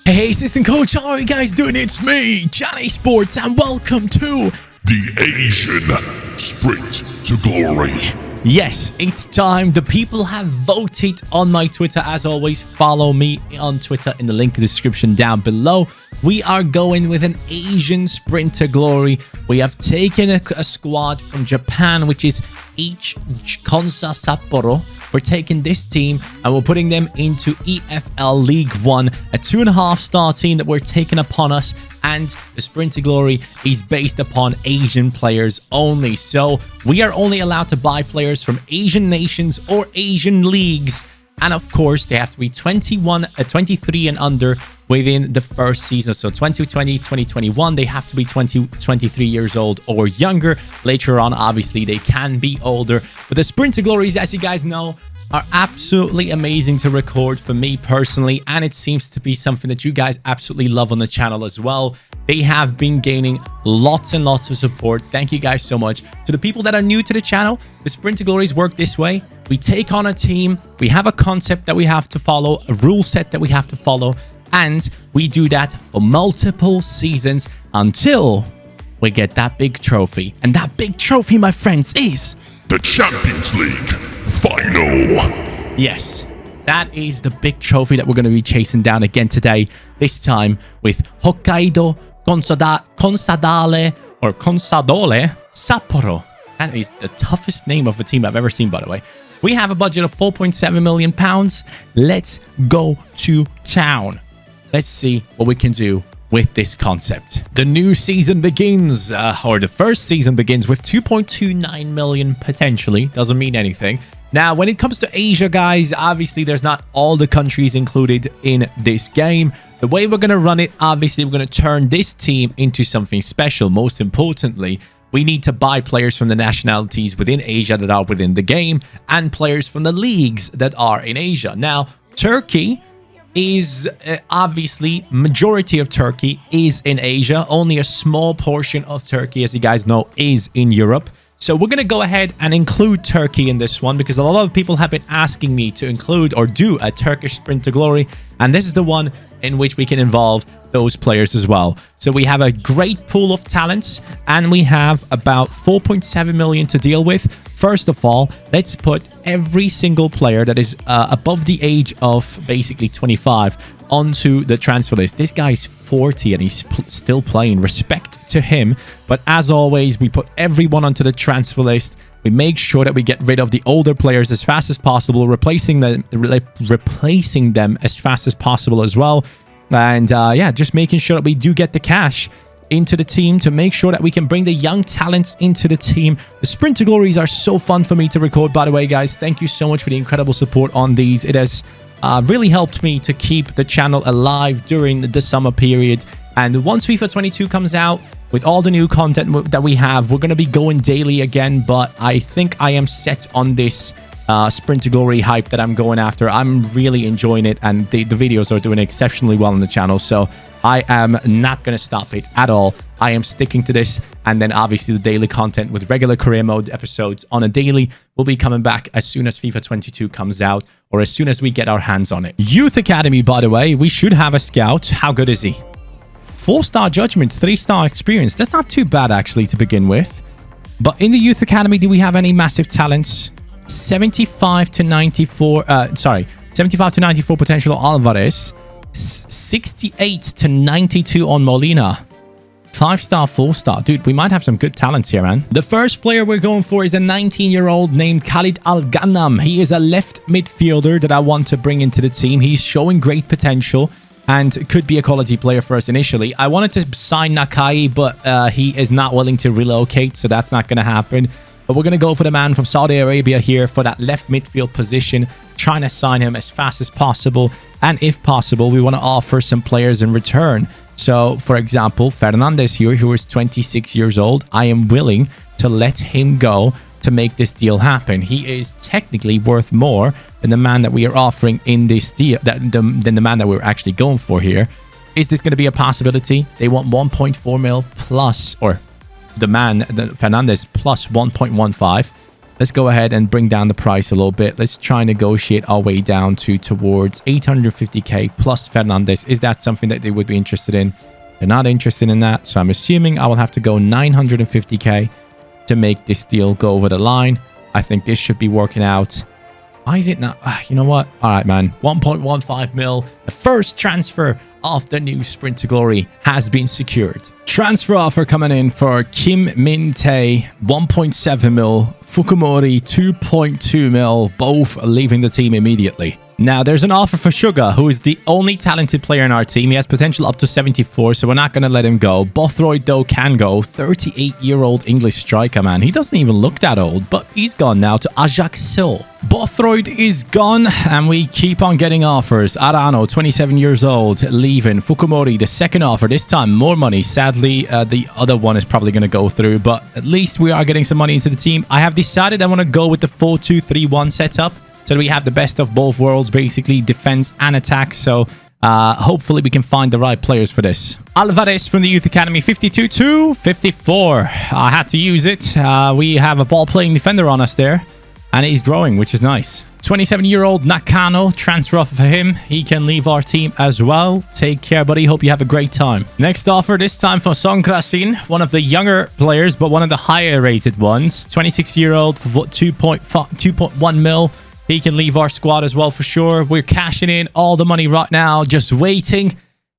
Hey, assistant coach, how are you guys doing? It's me, CaniSports, and welcome to the Asian Sprint to Glory. Yes, it's time. The people have voted on my Twitter. As always, follow me on Twitter in the link in the description down below. We are going with an Asian Sprint to Glory. We have taken a squad from Japan, which is Konsa Sapporo. We're taking this team and we're putting them into EFL League One, a 2.5-star team that we're taking upon us. And the Sprint to Glory is based upon Asian players only. So we are only allowed to buy players from Asian nations or Asian leagues. And of course, they have to be 23 and under within the first season. So 2020, 2021, they have to be 23 years old or younger. Later on, obviously, they can be older. But the Sprint to Glories, as you guys know, are absolutely amazing to record for me personally, and it seems to be something that you guys absolutely love on the channel as well. They have been gaining lots and lots of support. Thank you guys so much. To the people that are new to the channel, the Sprint to Glories work this way. We take on a team, we have a concept that we have to follow, a rule set that we have to follow, and we do that for multiple seasons until we get that big trophy. And that big trophy, my friends, is the Champions League Final. Yes, that is the big trophy that we're going to be chasing down again today. This time with Hokkaido Consadole Sapporo. That is the toughest name of a team I've ever seen, by the way. We have a budget of £4.7 million. Let's go to town. Let's see what we can do with this concept. The new season begins, or the first season begins with 2.29 million potentially. Doesn't mean anything. Now, when it comes to Asia, guys, obviously there's not all the countries included in this game. The way we're going to run it, obviously, we're going to turn this team into something special. Most importantly, we need to buy players from the nationalities within Asia that are within the game and players from the leagues that are in Asia. Now, Turkey is obviously, majority of Turkey is in Asia. Only a small portion of Turkey, as you guys know, is in Europe. So we're going to go ahead and include Turkey in this one because a lot of people have been asking me to include or do a Turkish Sprint to Glory. And this is the one in which we can involve those players as well. So we have a great pool of talents and we have about 4.7 million to deal with. First of all, let's put every single player that is above the age of basically 25 onto the transfer list. This guy's 40 and he's still playing. Respect to him. But as always, we put everyone onto the transfer list. We make sure that we get rid of the older players as fast as possible, replacing them as fast as possible as well. And yeah, just making sure that we do get the cash into the team to make sure that we can bring the young talents into the team. The Sprint to Glories are so fun for me to record, by the way, guys. Thank you so much for the incredible support on these. It has really helped me to keep the channel alive during the summer period. And once FIFA 22 comes out, with all the new content that we have, we're going to be going daily again. But I think I am set on this Sprint to Glory hype that I'm going after. I'm really enjoying it, and the videos are doing exceptionally well on the channel. So I am not going to stop it at all. I am sticking to this. And then obviously the daily content with regular career mode episodes on a daily will be coming back as soon as FIFA 22 comes out, or as soon as we get our hands on it. Youth Academy, by the way, we should have a scout. How good is he? 4-star judgment, 3-star experience. That's not too bad, actually, to begin with. But in the Youth Academy, do we have any massive talents? 75 to 94 potential on Alvarez. 68 to 92 on Molina. 5-star, 4-star. Dude, we might have some good talents here, man. The first player we're going for is a 19-year-old named Khalid Al Ghanam. He is a left midfielder that I want to bring into the team. He's showing great potential and could be a quality player for us initially. I wanted to sign Nakai, but he is not willing to relocate, so that's not going to happen. But we're going to go for the man from Saudi Arabia here for that left midfield position, trying to sign him as fast as possible. And if possible, we want to offer some players in return. So, for example, Fernandez here, who is 26 years old, I am willing to let him go to make this deal happen. He is technically worth more than the man that we are offering in this deal, than the man that we're actually going for here. Is this going to be a possibility? They want 1.4 mil plus, or the Fernandez plus 1.15. Let's go ahead and bring down the price a little bit. Let's try and negotiate our way down towards 850k plus Fernandez. Is that something that they would be interested in? They're not interested in that. So I'm assuming I will have to go 950k to make this deal go over the line. I think this should be working out. Why is it not? You know what? All right, man. 1.15 mil. The first transfer of the new Sprint to Glory has been secured. Transfer offer coming in for Kim Min-tae, 1.7 mil. Fukumori, 2.2 mil. Both leaving the team immediately. Now, there's an offer for Suga, who is the only talented player in our team. He has potential up to 74, so we're not going to let him go. Bothroyd, though, can go. 38-year-old English striker, man. He doesn't even look that old, but he's gone now to Ajax. Bothroyd is gone, and we keep on getting offers. Arano, 27 years old, leaving. Fukumori, the second offer. This time, more money. Sadly, the other one is probably going to go through, but at least we are getting some money into the team. I have decided I want to go with the 4-2-3-1 setup. So we have the best of both worlds, basically defense and attack. So hopefully we can find the right players for this. Alvarez from the Youth Academy, 52 to 54. I had to use it. We have a ball-playing defender on us there, and he's growing, which is nice. 27-year-old Nakano, transfer offer for him. He can leave our team as well. Take care, buddy. Hope you have a great time. Next offer, this time for Song Krasin, one of the younger players, but one of the higher-rated ones. 26-year-old for 2.1 mil. He can leave our squad as well for sure. We're cashing in all the money right now, just waiting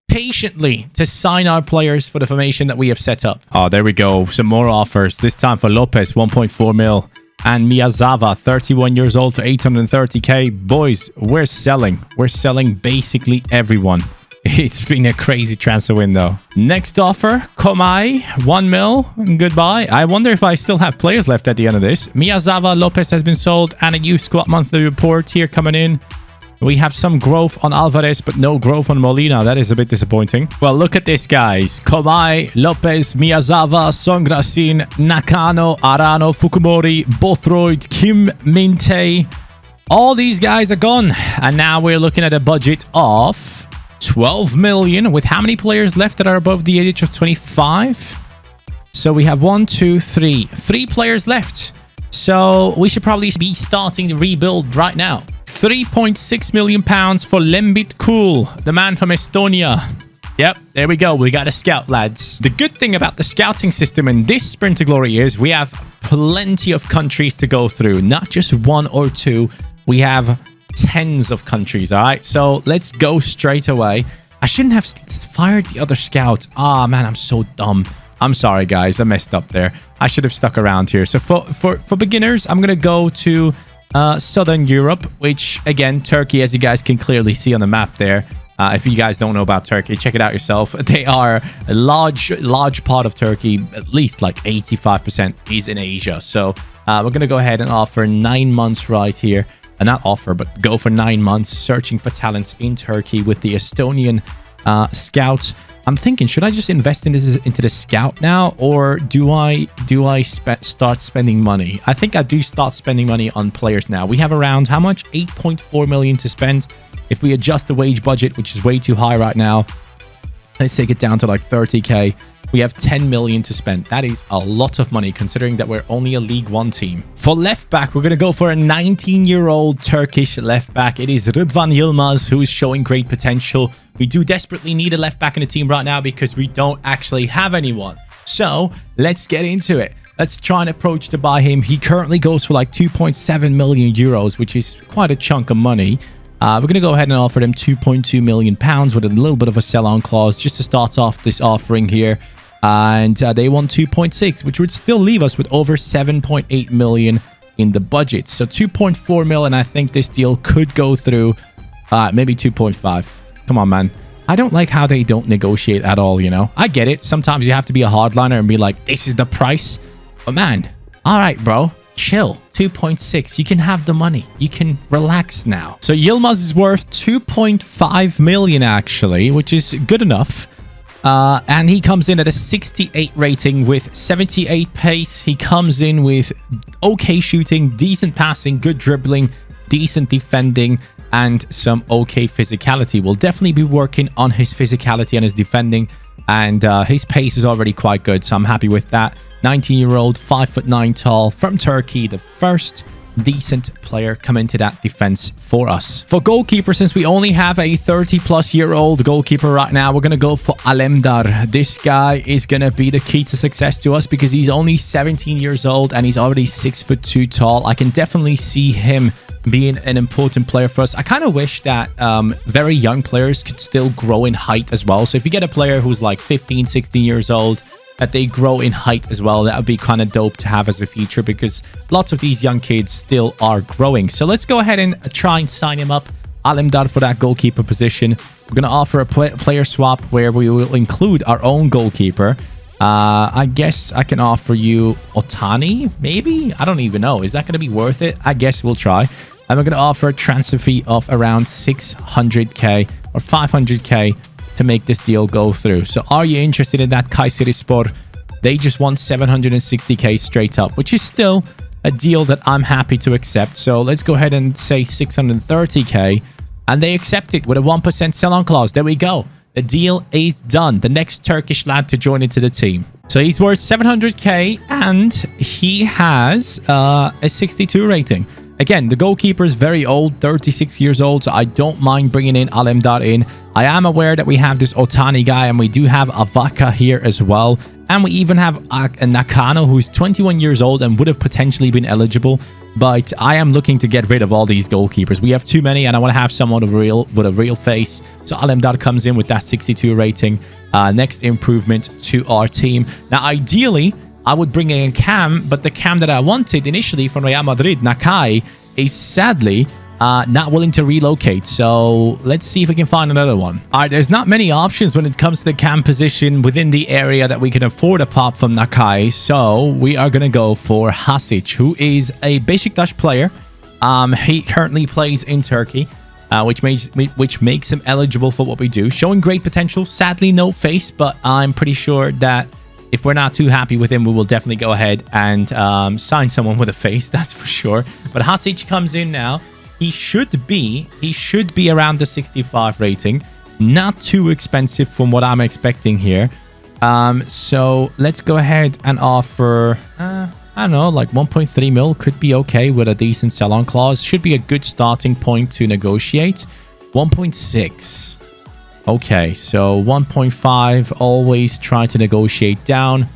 patiently to sign our players for the formation that we have set up. Oh, there we go. Some more offers. This time for Lopez, 1.4 mil. And Miyazawa, 31 years old for 830k. Boys, we're selling. We're selling basically everyone. It's been a crazy transfer window. Next offer, Komai, 1 mil. Goodbye. I wonder if I still have players left at the end of this. Miyazawa, Lopez has been sold, and a youth squad monthly report here coming in. We have some growth on Alvarez, but no growth on Molina. That is a bit disappointing. Well, look at this, guys. Komai, Lopez, Miyazawa, Songrasin, Nakano, Arano, Fukumori, Bothroyd, Kim Min-tae. All these guys are gone. And now we're looking at a budget of 12 million with how many players left that are above the age of 25? So we have 3 players left. So we should probably be starting the rebuild right now. 3.6 million pounds for Lembit Kul, the man from Estonia. Yep, there we go. We got a scout, lads. The good thing about the scouting system in this Sprint to Glory is we have plenty of countries to go through, not just 1 or 2. We have tens of countries. All right, so let's go straight away. I shouldn't have fired the other scout. Ah, man, I'm so dumb. I'm sorry, guys. I messed up there. I should have stuck around here. So for beginners, I'm gonna go to Southern Europe, which again, Turkey, as you guys can clearly see on the map there. If you guys don't know about Turkey, check it out yourself. They are a large part of Turkey. At least like 85% is in Asia. So we're gonna go ahead and offer 9 months right here. Not offer, but go for 9 months searching for talents in Turkey with the Estonian scouts. I'm thinking, should I just invest into the scout now, or do I start spending money? I think I do start spending money on players now. We have around how much? 8.4 million to spend. If we adjust the wage budget, which is way too high right now, let's take it down to like 30k. We have 10 million to spend. That is a lot of money considering that we're only a League 1 team. For left back, we're going to go for a 19-year-old Turkish left back. It is Rıdvan Yılmaz, who is showing great potential. We do desperately need a left back in the team right now because we don't actually have anyone. So let's get into it. Let's try and approach to buy him. He currently goes for like 2.7 million euros, which is quite a chunk of money. We're going to go ahead and offer them 2.2 million pounds with a little bit of a sell-on clause just to start off this offering here. And they want 2.6, which would still leave us with over 7.8 million in the budget. So 2.4 mil, and I think this deal could go through maybe 2.5. Come on, man. I don't like how they don't negotiate at all, you know? I get it. Sometimes you have to be a hardliner and be like, this is the price. But man, all right, bro. Chill. 2.6. You can have the money. You can relax now. So Yilmaz is worth 2.5 million, actually, which is good enough. And he comes in at a 68 rating with 78 pace. He comes in with okay shooting, decent passing, good dribbling, decent defending, and some okay physicality. We'll definitely be working on his physicality and his defending, and his pace is already quite good, so I'm happy with that. 19-year-old, 5'9" tall from Turkey, the first decent player come into that defense for us. For goalkeeper, since we only have a 30-plus-year-old goalkeeper right now, we're going to go for Alemdar. This guy is going to be the key to success to us because he's only 17 years old and he's already 6'2" tall. I can definitely see him being an important player for us. I kind of wish that very young players could still grow in height as well. So if you get a player who's like 15, 16 years old, that they grow in height as well, that would be kind of dope to have as a feature because lots of these young kids still are growing. So let's go ahead and try and sign him up, Alemdar, for that goalkeeper position. We're going to offer a player swap where we will include our own goalkeeper. I guess I can offer you Otani, maybe? I don't even know. Is that going to be worth it? I guess we'll try. And we're going to offer a transfer fee of around 600k or 500k to make this deal go through. So are you interested in that, Kayserispor? They just want 760k straight up, which is still a deal that I'm happy to accept. So let's go ahead and say 630k, and they accept it with a 1% sell-on clause. There we go. The deal is done. The next Turkish lad to join into the team. So he's worth 700k and he has a 62 rating. Again, the goalkeeper is very old, 36 years old, so I don't mind bringing in Alemdar in. I am aware that we have this Otani guy, and we do have Avaka here as well. And we even have a Nakano, who's 21 years old and would have potentially been eligible. But I am looking to get rid of all these goalkeepers. We have too many, and I want to have someone with a real face. So Alemdar comes in with that 62 rating. Next improvement to our team. Now, ideally, I would bring in a Cam, but the Cam that I wanted initially from Real Madrid, Nakai, is sadly not willing to relocate. So let's see if we can find another one. All right, there's not many options when it comes to the Cam position within the area that we can afford apart from Nakai. So we are going to go for Hasic, who is a Beşiktaş player. He currently plays in Turkey, which makes him eligible for what we do. Showing great potential. Sadly, no face, but I'm pretty sure that if we're not too happy with him, we will definitely go ahead and sign someone with a face, that's for sure. But Hasic comes in now. He should be around the 65 rating. Not too expensive from what I'm expecting here. So let's go ahead and offer, I don't know, like 1.3 mil could be okay with a decent sell-on clause. Should be a good starting point to negotiate. 1.6. Okay, so 1.5, always try to negotiate down.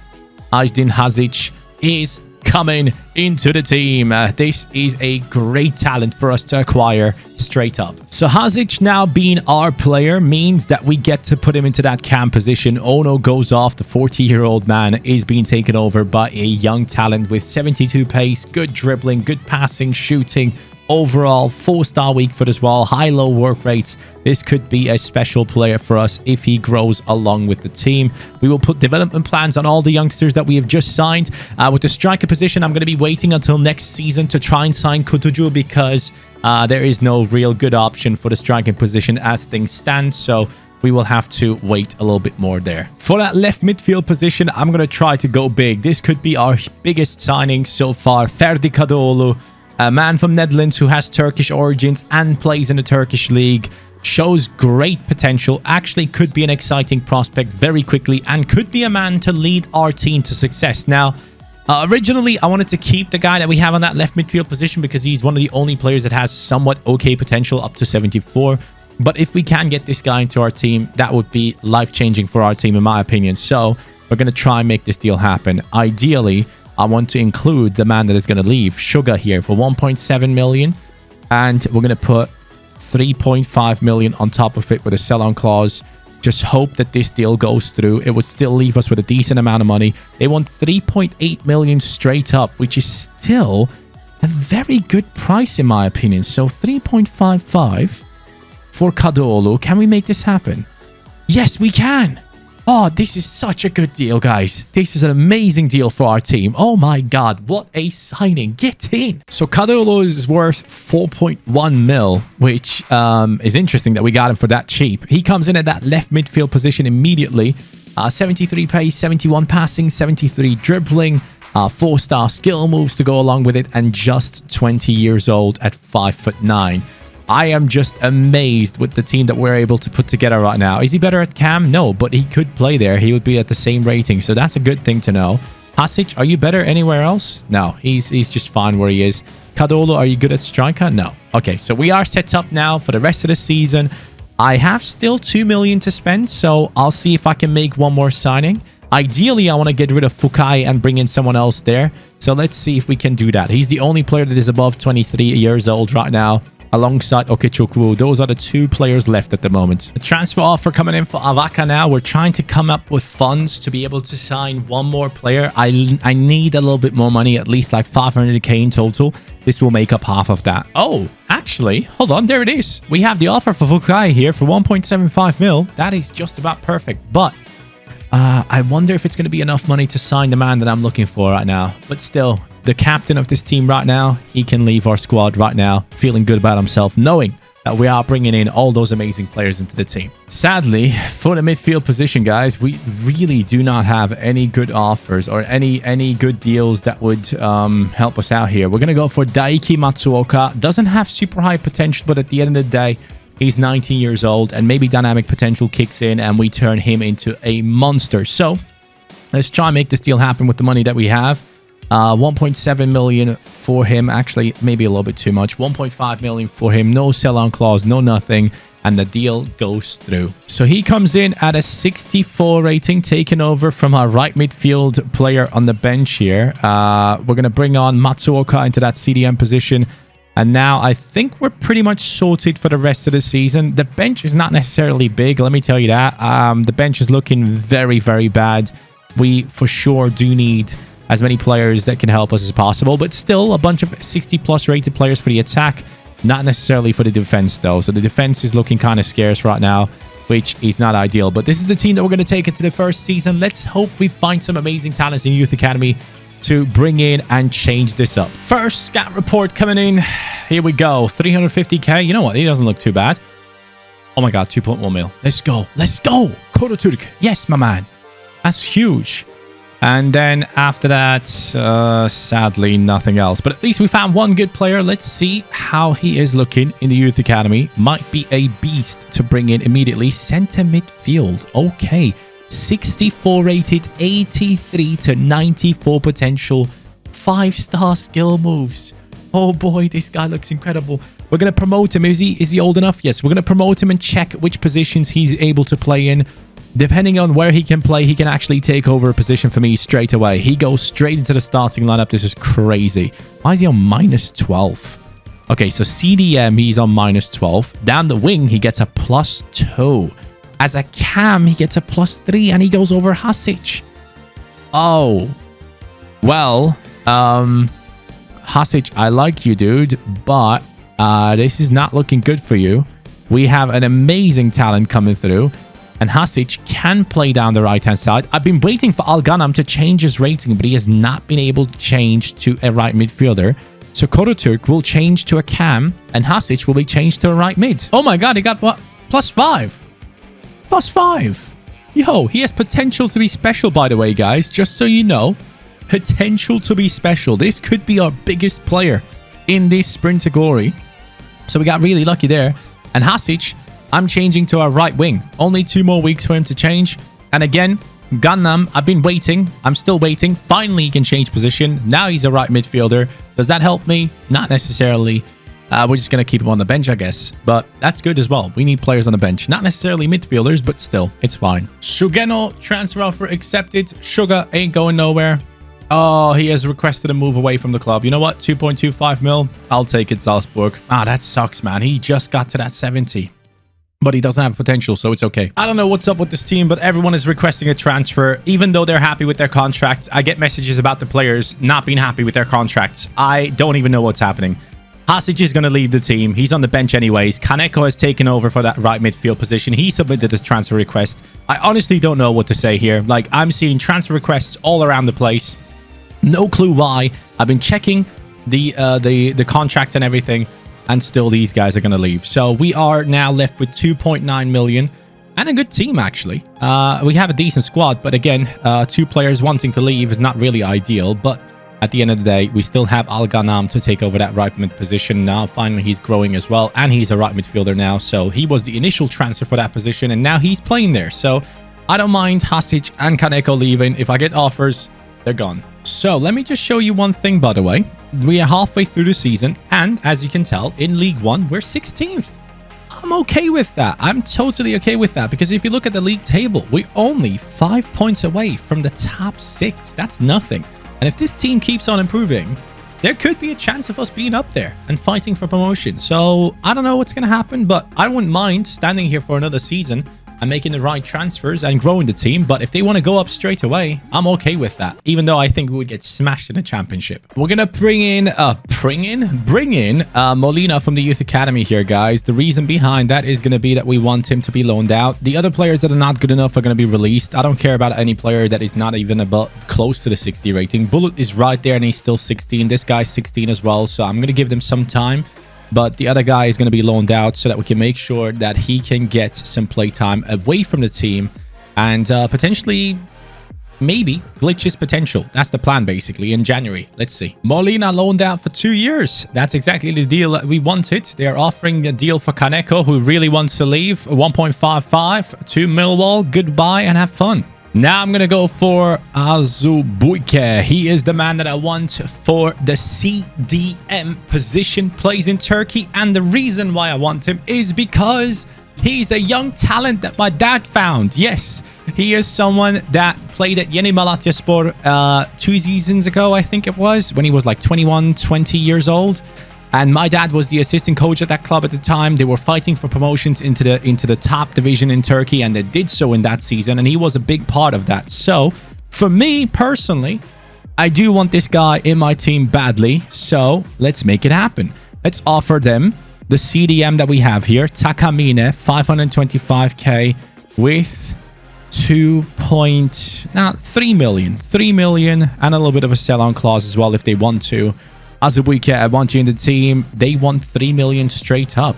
Ajdin Hasic is coming into the team. This is a great talent for us to acquire straight up. So Hasic now being our player means that we get to put him into that cam position. Ono goes off. The 40-year-old man is being taken over by a young talent with 72 pace, good dribbling, good passing, shooting. Overall, 4-star weak foot as well, high-low work rates. This could be a special player for us if he grows along with the team. We will put development plans on all the youngsters that we have just signed. With the striker position, I'm going to be waiting until next season to try and sign Kutucu because there is no real good option for the striking position as things stand. So we will have to wait a little bit more there. For that left midfield position, I'm going to try to go big. This could be our biggest signing so far. Ferdi Kadıoğlu, a man from Netherlands who has Turkish origins and plays in the Turkish league, shows great potential, actually could be an exciting prospect very quickly and could be a man to lead our team to success. Now, originally, I wanted to keep the guy that we have on that left midfield position because he's one of the only players that has somewhat okay potential up to 74. But if we can get this guy into our team, that would be life-changing for our team, in my opinion. So we're going to try and make this deal happen. Ideally, I want to include the man that is going to leave, Sugar, here for 1.7 million. And we're going to put 3.5 million on top of it with a sell-on clause. Just hope that this deal goes through. It would still leave us with a decent amount of money. They want 3.8 million straight up, which is still a very good price in my opinion. So 3.55 for Kadıoğlu. Can we make this happen? Yes, we can. Oh, this is such a good deal, guys. This is an amazing deal for our team. Oh my god, what a signing. Get in. So Kadıoğlu is worth 4.1 mil, which is interesting that we got him for that cheap. He comes in at that left midfield position immediately. 73 pace, 71 passing, 73 dribbling, 4-star skill moves to go along with it, and just 20 years old at 5'9". I am just amazed with the team that we're able to put together right now. Is he better at cam? No, but he could play there. He would be at the same rating, so that's a good thing to know. Hasic, are you better anywhere else? No, he's just fine where he is. Kadolo, are you good at striker? No. Okay, so we are set up now for the rest of the season. I have still 2 million to spend, so I'll see if I can make one more signing. Ideally, I want to get rid of Fukai and bring in someone else there. So let's see if we can do that. He's the only player that is above 23 years old right now, alongside Okechukwu. Those are the 2 players left at the moment. A transfer offer coming in for Avaka now. We're trying to come up with funds to be able to sign one more player. I need a little bit more money, at least like 500k in total. This will make up half of that. Oh, actually, hold on. There it is. We have the offer for Fukai here for 1.75 mil. That is just about perfect. But I wonder if it's going to be enough money to sign the man that I'm looking for right now. But still, the captain of this team right now, he can leave our squad right now, feeling good about himself, knowing that we are bringing in all those amazing players into the team. Sadly, for the midfield position, guys, we really do not have any good offers or any good deals that would help us out here. We're going to go for Daiki Matsuoka. Doesn't have super high potential, but at the end of the day, he's 19 years old, and maybe dynamic potential kicks in and we turn him into a monster. So let's try and make this deal happen with the money that we have. 1.7 million for him. Actually, maybe a little bit too much. 1.5 million for him. No sell-on clause, no nothing. And the deal goes through. So he comes in at a 64 rating, taken over from our right midfield player on the bench here. We're going to bring on Matsuoka into that CDM position. And now I think we're pretty much sorted for the rest of the season. The bench is not necessarily big, let me tell you that. The bench is looking very, very bad. We for sure do need as many players that can help us as possible, but still a bunch of 60 plus rated players for the attack, not necessarily for the defense though. So the defense is looking kind of scarce right now, which is not ideal. But this is the team that we're going to take into the first season. Let's hope we find some amazing talents in Youth Academy to bring in and change this up. First scout report coming in. Here we go. 350k. You know what? He doesn't look too bad. Oh my god, 2.1 mil. Let's go. Let's go. Kodoturk. Yes, my man. That's huge. And then after that, sadly, nothing else. But at least we found one good player. Let's see how he is looking in the Youth Academy. Might be a beast to bring in immediately. Center midfield. Okay. 64 rated, 83 to 94 potential. 5-star skill moves. Oh boy, this guy looks incredible. We're going to promote him. Is he old enough? Yes, we're going to promote him and check which positions he's able to play in. Depending on where he can play, he can actually take over a position for me straight away. He goes straight into the starting lineup. This is crazy. Why is he on minus 12? Okay, so CDM, he's on minus 12. Down the wing, he gets a plus 2. As a cam, he gets a plus 3, and he goes over Hasic. Oh. Well, Hasic, I like you, dude, but this is not looking good for you. We have an amazing talent coming through. And Hasic can play down the right-hand side. I've been waiting for Al Ghanam to change his rating, but he has not been able to change to a right midfielder. So Kodoturk will change to a cam, and Hasic will be changed to a right mid. Oh my god, he got what? Plus 5. Plus 5. Yo, he has potential to be special, by the way, guys. Just so you know. Potential to be special. This could be our biggest player in this sprint category. So we got really lucky there. And Hasic, I'm changing to our right wing. Only 2 more weeks for him to change. And again, Ghanam, I've been waiting. I'm still waiting. Finally, he can change position. Now he's a right midfielder. Does that help me? Not necessarily. We're just going to keep him on the bench, I guess. But that's good as well. We need players on the bench. Not necessarily midfielders, but still, it's fine. Shugeno, transfer offer accepted. Suga ain't going nowhere. Oh, he has requested a move away from the club. You know what? 2.25 mil. I'll take it, Salzburg. Ah, that sucks, man. He just got to that 70. But he doesn't have potential, so it's okay. I don't know what's up with this team, but everyone is requesting a transfer, even though they're happy with their contracts. I get messages about the players not being happy with their contracts. I don't even know what's happening. Hasic is going to leave the team. He's on the bench anyways. Kaneko has taken over for that right midfield position. He submitted the transfer request. I honestly don't know what to say here. Like, I'm seeing transfer requests all around the place. No clue why. I've been checking the contracts and everything, and still these guys are going to leave. So we are now left with 2.9 million and a good team, actually. We have a decent squad, but again, 2 players wanting to leave is not really ideal. But at the end of the day, we still have Al Ghanam to take over that right mid position now. Finally, he's growing as well, and he's a right midfielder now. So he was the initial transfer for that position, and now he's playing there. So I don't mind Hasic and Kaneko leaving. If I get offers, they're gone. So let me just show you one thing, by the way. We are halfway through the season, and as you can tell, in League One, we're 16th. I'm okay with that. I'm totally okay with that, because if you look at the league table, we're only 5 points away from the top 6. That's nothing. And if this team keeps on improving, there could be a chance of us being up there and fighting for promotion. So I don't know what's going to happen, but I wouldn't mind standing here for another season and making the right transfers and growing the team. But if they want to go up straight away, I'm okay with that, even though I think we would get smashed in the championship. We're gonna bring in Molina from the youth academy here, guys. The reason behind that is gonna be that we want him to be loaned out. The other players that are not good enough are gonna be released. I don't care about any player that is not even about close to the 60 rating. Bullet is right there and he's still 16. This guy's 16 as well, so I'm gonna give them some time. But the other guy is going to be loaned out so that we can make sure that he can get some playtime away from the team and potentially, maybe, glitch his potential. That's the plan, basically, in January. Let's see. Molina loaned out for 2 years. That's exactly the deal that we wanted. They're offering a deal for Kaneko, who really wants to leave. 1.55 to Millwall. Goodbye and have fun. Now I'm going to go for Azubu. He is the man that I want for the CDM position. Plays in Turkey. And the reason why I want him is because he's a young talent that my dad found. Yes, he is someone that played at Yeni Malatyaspor 2 seasons ago, I think it was, when he was like 21, 20 years old. And my dad was the assistant coach at that club at the time. They were fighting for promotions into the top division in Turkey, and they did so in that season, and he was a big part of that. So, for me, personally, I do want this guy in my team badly, so let's make it happen. Let's offer them the CDM that we have here, Takamine, 525k with 3 million. 3 million, and a little bit of a sell-on clause as well if they want to. Azubu, I want you in the team. They want 3 million straight up.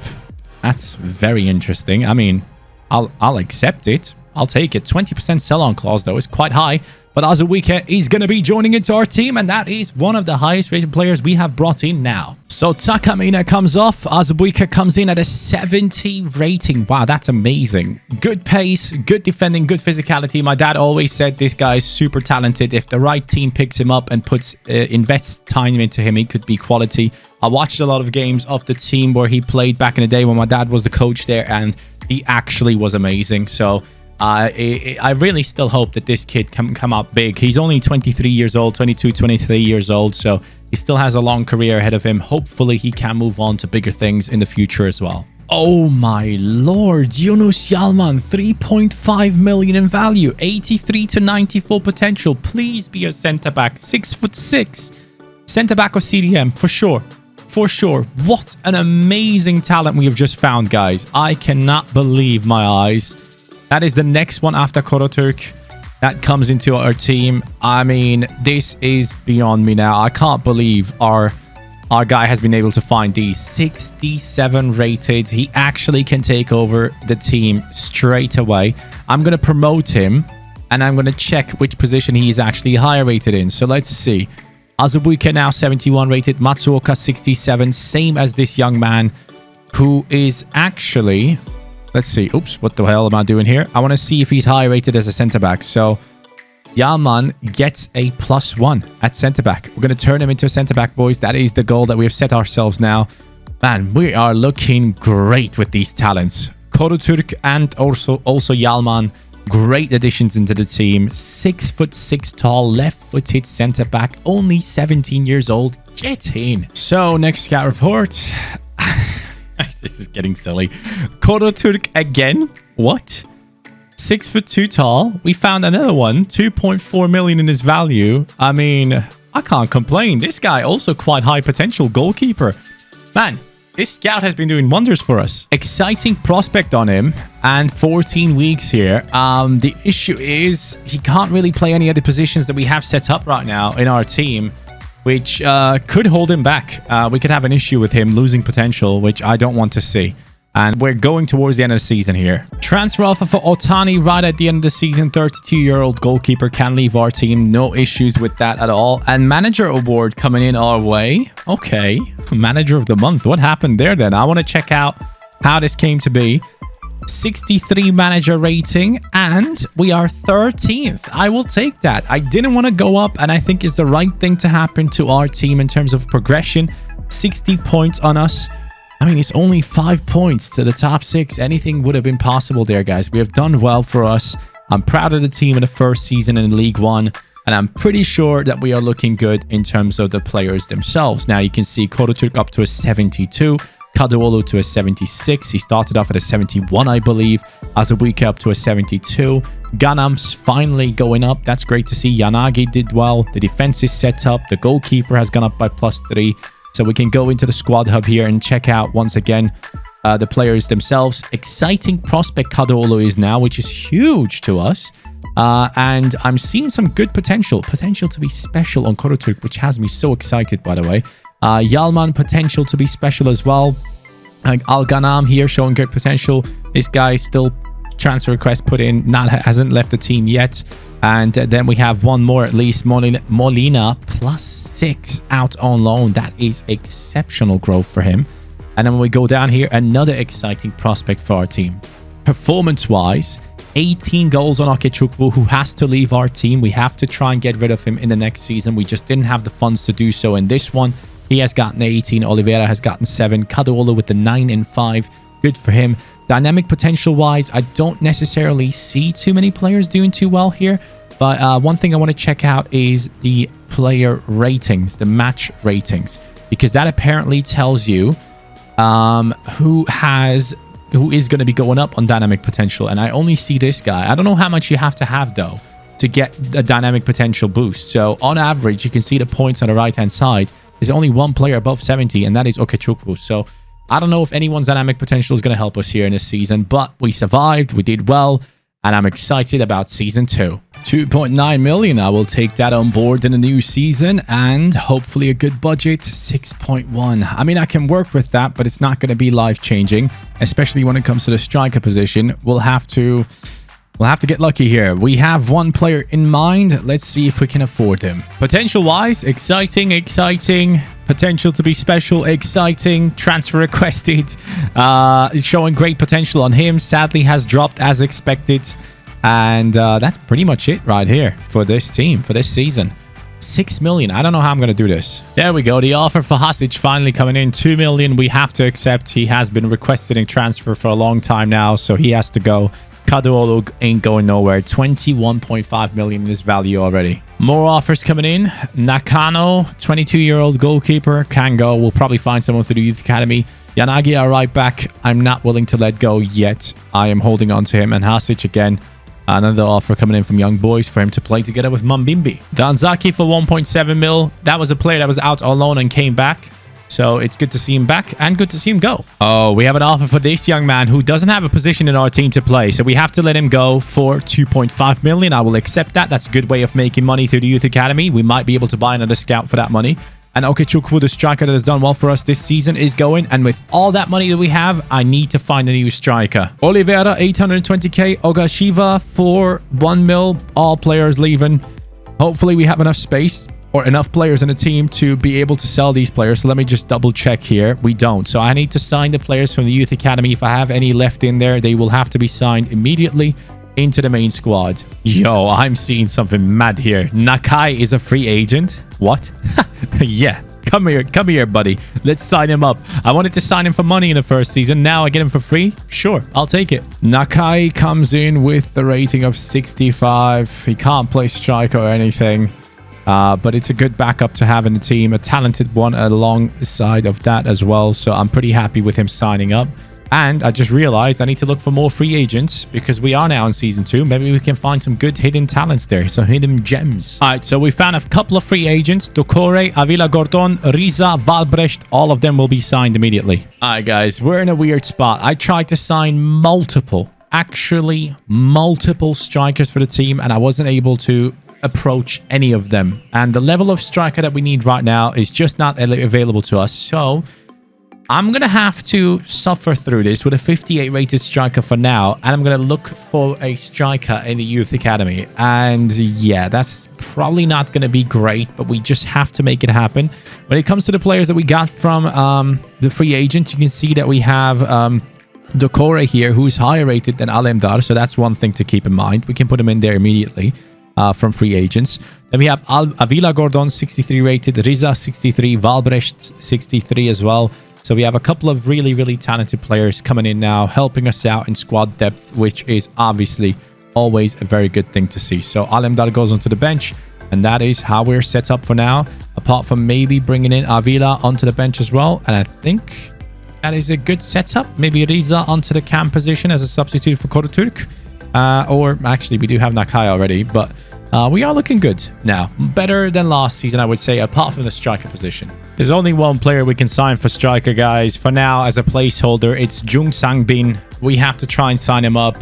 That's very interesting. I mean, I'll accept it. I'll take it. 20% sell-on clause, though, is quite high. But Azubu is going to be joining into our team, and that is one of the highest rated players we have brought in now. So Takamina comes off. Azubu comes in at a 70 rating. Wow, that's amazing. Good pace, good defending, good physicality. My dad always said this guy is super talented. If the right team picks him up and invests time into him, he could be quality. I watched a lot of games of the team where he played back in the day when my dad was the coach there, and he actually was amazing. So I really still hope that this kid can come out big. He's only 23 years old, 22, 23 years old, so he still has a long career ahead of him. Hopefully, he can move on to bigger things in the future as well. Oh my lord, Yunus Yalman, 3.5 million in value, 83 to 94 potential. Please be a centre-back, 6'6". Centre-back or CDM, for sure. For sure. What an amazing talent we have just found, guys. I cannot believe my eyes. That is the next one after Koroturk that comes into our team. I mean, this is beyond me now. I can't believe our guy has been able to find these. 67 rated. He actually can take over the team straight away. I'm going to promote him, and I'm going to check which position he is actually higher rated in. So let's see. Azubu now 71 rated. Matsuoka 67. Same as this young man who is actually... Let's see. Oops, what the hell am I doing here? I want to see if he's high rated as a centre-back. So, Yaman gets a +1 at centre-back. We're going to turn him into a centre-back, boys. That is the goal that we have set ourselves now. Man, we are looking great with these talents. Koroturk and also Yalman, great additions into the team. 6'6" tall, left-footed centre-back, only 17 years old. Get in. So, next scout report... This is getting silly. Koroturk again? What? 6'2" tall. We found another one. 2.4 million in his value. I mean, I can't complain. This guy also quite high potential goalkeeper. Man, this scout has been doing wonders for us. Exciting prospect on him. And 14 weeks here. The issue is he can't really play any of the positions that we have set up right now in our team, which could hold him back. We could have an issue with him losing potential, which I don't want to see. And we're going towards the end of the season here. Transfer offer for Otani right at the end of the season. 32-year-old goalkeeper can leave our team. No issues with that at all. And manager award coming in our way. Okay. Manager of the month. What happened there then? I want to check out how this came to be. 63 manager rating, and we are 13th. I will take that. I didn't want to go up, and I think it's the right thing to happen to our team in terms of progression. 60 points on us. I mean, it's only 5 points to the top 6. Anything would have been possible there, guys. We have done well for us. I'm proud of the team in the first season in League One, and I'm pretty sure that we are looking good in terms of the players themselves. Now, you can see Koruturk up to a 72. Kadioglu to a 76. He started off at a 71, I believe. Azubu up to a 72. Ghanam's finally going up. That's great to see. Yanagi did well. The defense is set up. The goalkeeper has gone up by +3. So we can go into the squad hub here and check out once again the players themselves. Exciting prospect Kadioglu is now, which is huge to us. And I'm seeing some good potential to be special on Koruturk, which has me so excited, by the way. Yalman potential to be special as well. Al Ghanam here showing great potential. This guy still transfer request put in, hasn't left the team yet. And then we have one more at least, Molina +6 out on loan. That is exceptional growth for him. And then when we go down here, another exciting prospect for our team. Performance-wise, 18 goals on Okechukwu, who has to leave our team. We have to try and get rid of him in the next season. We just didn't have the funds to do so in this one. He has gotten 18. Oliveira has gotten 7. Kadioglu with the 9 and 5. Good for him. Dynamic potential-wise, I don't necessarily see too many players doing too well here. But one thing I want to check out is the player ratings, the match ratings. Because that apparently tells you who is going to be going up on dynamic potential. And I only see this guy. I don't know how much you have to have, though, to get a dynamic potential boost. So on average, you can see the points on the right-hand side. There's only one player above 70, and that is Okechukwu. So I don't know if anyone's dynamic potential is going to help us here in this season, but we survived, we did well, and I'm excited about Season 2. 2.9 million, I will take that on board in the new season, and hopefully a good budget, 6.1. I mean, I can work with that, but it's not going to be life-changing, especially when it comes to the striker position. We'll have to get lucky here. We have one player in mind. Let's see if we can afford him. Potential-wise, exciting. Potential to be special, exciting. Transfer requested. Showing great potential on him. Sadly, has dropped as expected. And that's pretty much it right here for this team, for this season. 6 million. I don't know how I'm going to do this. There we go. The offer for Hasic finally coming in. 2 million. We have to accept. He has been requesting transfer for a long time now, so he has to go. Kadioglu ain't going nowhere. 21.5 million is value already. More offers coming in. Nakano, 22-year-old goalkeeper, can go. We'll probably find someone through the youth academy. Yanagi, our right back, I'm not willing to let go yet. I am holding on to him. And Hasic again. Another offer coming in from Young Boys for him to play together with Mambimbi. Danzaki for 1.7 mil. That was a player that was out on loan and came back. So it's good to see him back and good to see him go. Oh, we have an offer for this young man who doesn't have a position in our team to play. So we have to let him go for 2.5 million. I will accept that. That's a good way of making money through the youth academy. We might be able to buy another scout for that money. And Okechukwu, the striker that has done well for us this season, is going. And with all that money that we have, I need to find a new striker. Oliveira, 820k. Ogashiva for 1 mil. All players leaving. Hopefully we have enough space or enough players in the team to be able to sell these players. So let me just double check here. We don't. So I need to sign the players from the youth academy. If I have any left in there, they will have to be signed immediately into the main squad. Yo, I'm seeing something mad here. Nakai is a free agent. What? Yeah. Come here, buddy. Let's sign him up. I wanted to sign him for money in the first season. Now I get him for free? Sure, I'll take it. Nakai comes in with the rating of 65. He can't play striker or anything. But it's a good backup to have in the team. A talented one alongside of that as well. So I'm pretty happy with him signing up. And I just realized I need to look for more free agents because we are now in Season 2. Maybe we can find some good hidden talents there. Some hidden gems. All right, so we found a couple of free agents. Dokore, Avila Gordon, Riza, Valbrecht. All of them will be signed immediately. All right, guys. We're in a weird spot. I tried to sign multiple strikers for the team, and I wasn't able to approach any of them. And the level of striker that we need right now is just not available to us. So I'm going to have to suffer through this with a 58 rated striker for now. And I'm going to look for a striker in the youth academy. And yeah, that's probably not going to be great, but we just have to make it happen. When it comes to the players that we got from the free agent, you can see that we have Dokore here, who's higher rated than Alemdar, so that's one thing to keep in mind. We can put him in there immediately from free agents. Then we have Avila Gordon, 63 rated, Riza, 63, Valbrecht, 63 as well. So we have a couple of really, really talented players coming in now, helping us out in squad depth, which is obviously always a very good thing to see. So Alemdar goes onto the bench, and that is how we're set up for now, apart from maybe bringing in Avila onto the bench as well. And I think that is a good setup. Maybe Riza onto the cam position as a substitute for Koruturk. Or actually, we do have Nakai already, but we are looking good now. Better than last season, I would say, apart from the striker position. There's only one player we can sign for striker, guys. For now, as a placeholder, it's Jung Sang-bin. We have to try and sign him up.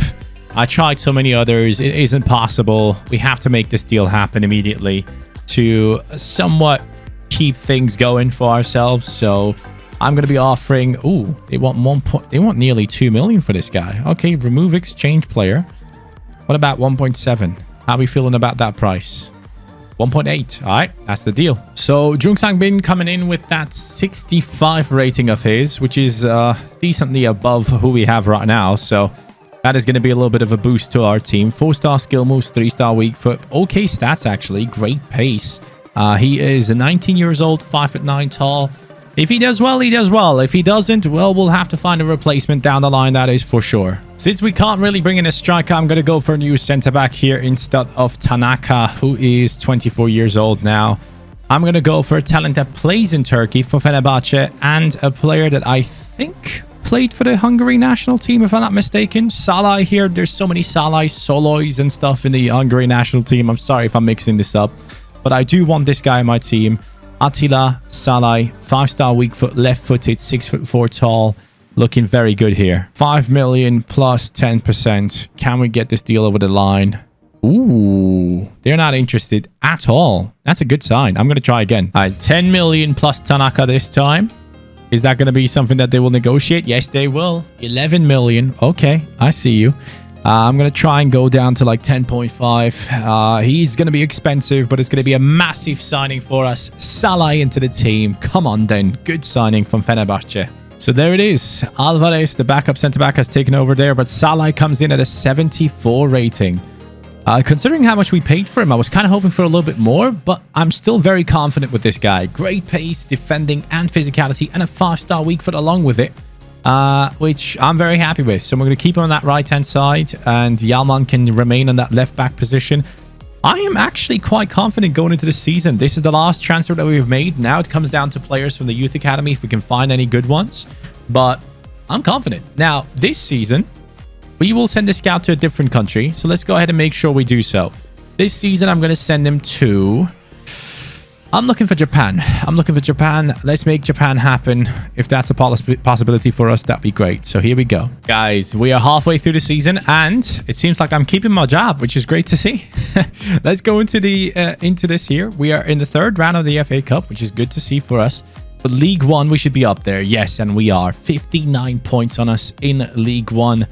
I tried so many others. It isn't possible. We have to make this deal happen immediately to somewhat keep things going for ourselves. So I'm going to be offering... Ooh, they want nearly 2 million for this guy. Okay, remove exchange player. What about 1.7? How are we feeling about that price? 1.8. All right, that's the deal. So Jung Sang-bin coming in with that 65 rating of his, which is decently above who we have right now. So that is going to be a little bit of a boost to our team. 4-star skill moves, 3-star weak foot. Okay stats, actually. Great pace. He is 19 years old, 5'9" tall. If he does well, he does well. If he doesn't, well, we'll have to find a replacement down the line, that is for sure. Since we can't really bring in a striker, I'm going to go for a new centre-back here instead of Tanaka, who is 24 years old now. I'm going to go for a talent that plays in Turkey for Fenerbahce and a player that I think played for the Hungary national team, if I'm not mistaken. Salah here. There's so many Salahs, Solois and stuff in the Hungary national team. I'm sorry if I'm mixing this up, but I do want this guy in my team. Attila Salai, 5-star weak foot, left-footed, 6'4" tall, looking very good here. 5 million plus 10%. Can we get this deal over the line? Ooh, they're not interested at all. That's a good sign. I'm going to try again. All right, 10 million plus Tanaka this time. Is that going to be something that they will negotiate? Yes, they will. 11 million. Okay, I see you. I'm going to try and go down to like 10.5. He's going to be expensive, but it's going to be a massive signing for us. Salah into the team. Come on then. Good signing from Fenerbahce. So there it is. Alvarez, the backup centre-back, has taken over there, but Salah comes in at a 74 rating. Considering how much we paid for him, I was kind of hoping for a little bit more, but I'm still very confident with this guy. Great pace, defending, and physicality, and a 5-star weak foot along with it. Which I'm very happy with. So we're going to keep him on that right-hand side, and Yalman can remain on that left-back position. I am actually quite confident going into the season. This is the last transfer that we've made. Now it comes down to players from the youth academy if we can find any good ones. But I'm confident. Now, this season, we will send a scout to a different country. So let's go ahead and make sure we do so. This season, I'm going to send him to... I'm looking for Japan. I'm looking for Japan. Let's make Japan happen. If that's a possibility for us, that'd be great. So here we go. Guys, we are halfway through the season, and it seems like I'm keeping my job, which is great to see. Let's go into this here. We are in the 3rd round of the FA Cup, which is good to see for us. But League One, we should be up there. Yes, and we are. 59 points on us in League One.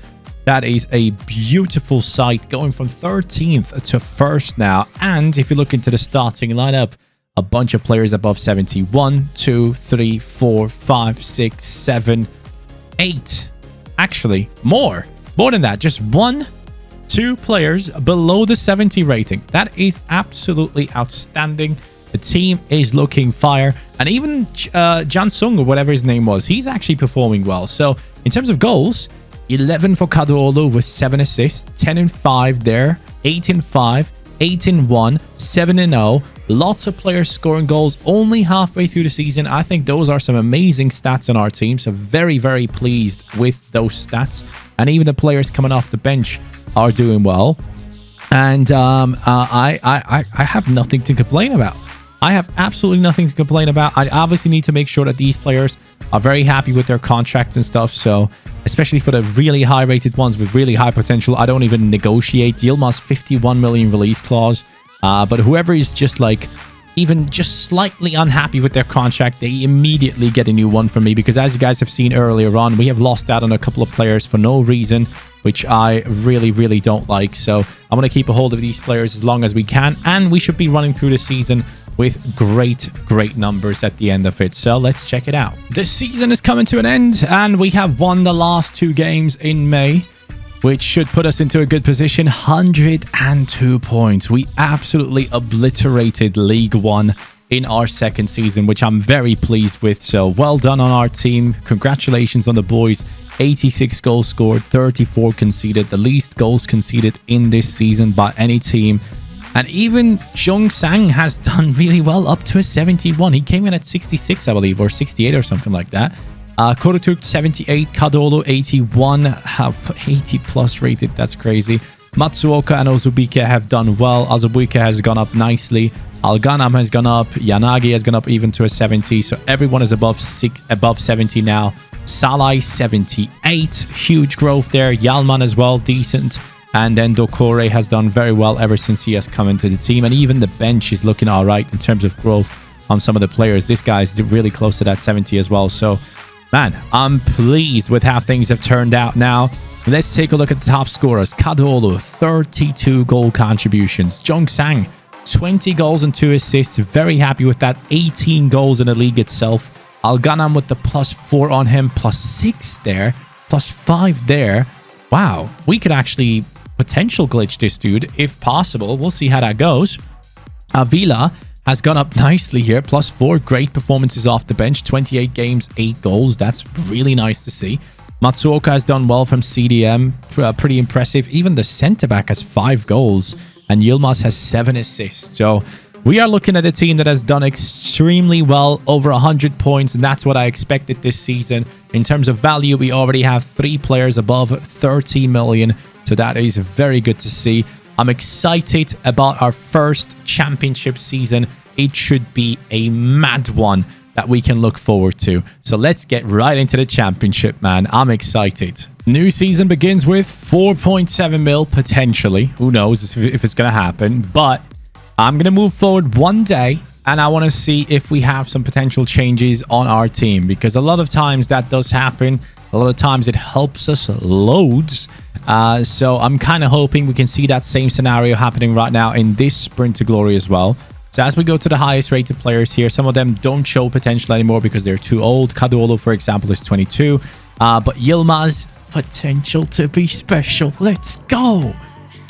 That is a beautiful sight, going from 13th to 1st now. And if you look into the starting lineup, a bunch of players above 70. 1, 2, 3, 4, 5, 6, 7, 8. Actually, more than that. Just 1, 2 players below the 70 rating. That is absolutely outstanding. The team is looking fire. And even Jansung, or whatever his name was, he's actually performing well. So in terms of goals, 11 for Kadioglu with 7 assists, 10 and 5 there, 8 and 5, 8 and 1, 7 and 0. Lots of players scoring goals only halfway through the season. I think those are some amazing stats on our team. So very, very pleased with those stats. And even the players coming off the bench are doing well. And I have nothing to complain about. I have absolutely nothing to complain about. I obviously need to make sure that these players are very happy with their contracts and stuff. So especially for the really high rated ones with really high potential, I don't even negotiate. Yilmaz 51 million release clause. But whoever is just like even just slightly unhappy with their contract, they immediately get a new one from me, because as you guys have seen earlier on, we have lost out on a couple of players for no reason, which I really, really don't like. So I'm going to keep a hold of these players as long as we can, and we should be running through the season with great numbers at the end of it. So let's check it out. This season is coming to an end, and we have won the last 2 games in May, which should put us into a good position. 102 points. We absolutely obliterated League One in our second season, which I'm very pleased with. So well done on our team. Congratulations on the boys. 86 goals scored, 34 conceded, the least goals conceded in this season by any team. And even Jung-sang has done really well, up to a 71. He came in at 66, I believe, or 68 or something like that. Korutuk 78, Kadolo 81, have 80 plus rated. That's crazy. Matsuoka and Ozubike have done well. Azubuike has gone up nicely. Al Ghanam has gone up. Yanagi has gone up even to a 70. So everyone is above 70 now. Salai 78, huge growth there. Yalman as well, decent. And then Dokore has done very well ever since he has come into the team. And even the bench is looking all right in terms of growth on some of the players. This guy's really close to that 70 as well. So, man, I'm pleased with how things have turned out now. Let's take a look at the top scorers. Kadolo, 32 goal contributions. Jung-sang, 20 goals and 2 assists. Very happy with that. 18 goals in the league itself. Al Ghanam with the +4 on him. +6 there. +5 there. Wow. We could actually potential glitch this dude if possible. We'll see how that goes. Avila has gone up nicely here. +4. Great performances off the bench. 28 games, 8 goals. That's really nice to see. Matsuoka has done well from CDM. Pretty impressive. Even the centre-back has 5 goals. And Yilmaz has 7 assists. So we are looking at a team that has done extremely well, over 100 points, and that's what I expected this season. In terms of value, we already have 3 players above 30 million, so that is very good to see. I'm excited about our first championship season. It should be a mad one that we can look forward to. So let's get right into the championship, man. I'm excited. New season begins with 4.7 mil, potentially. Who knows if it's going to happen, but I'm going to move forward one day, and I want to see if we have some potential changes on our team, because a lot of times that does happen. A lot of times it helps us loads. So I'm kind of hoping we can see that same scenario happening right now in this Sprint to Glory as well. So as we go to the highest rated players here, some of them don't show potential anymore because they're too old. Kadolo, for example, is 22. But Yilmaz, potential to be special. Let's go.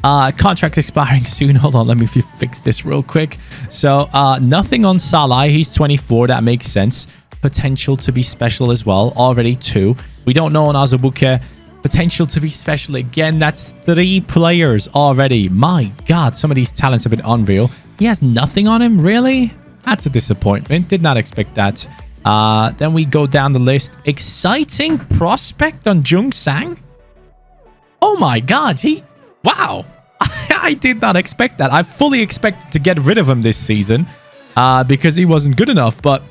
Contract expiring soon. Hold on, let me fix this real quick. So nothing on Salai. He's 24. That makes sense. Potential to be special as well. Already 2. We don't know on Azubuike. Potential to be special again. That's 3 players already. My God, some of these talents have been unreal. He has nothing on him, really? That's a disappointment. Did not expect that. Then we go down the list. Exciting prospect on Jung-sang. Oh my God, wow. I did not expect that. I fully expected to get rid of him this season because he wasn't good enough. But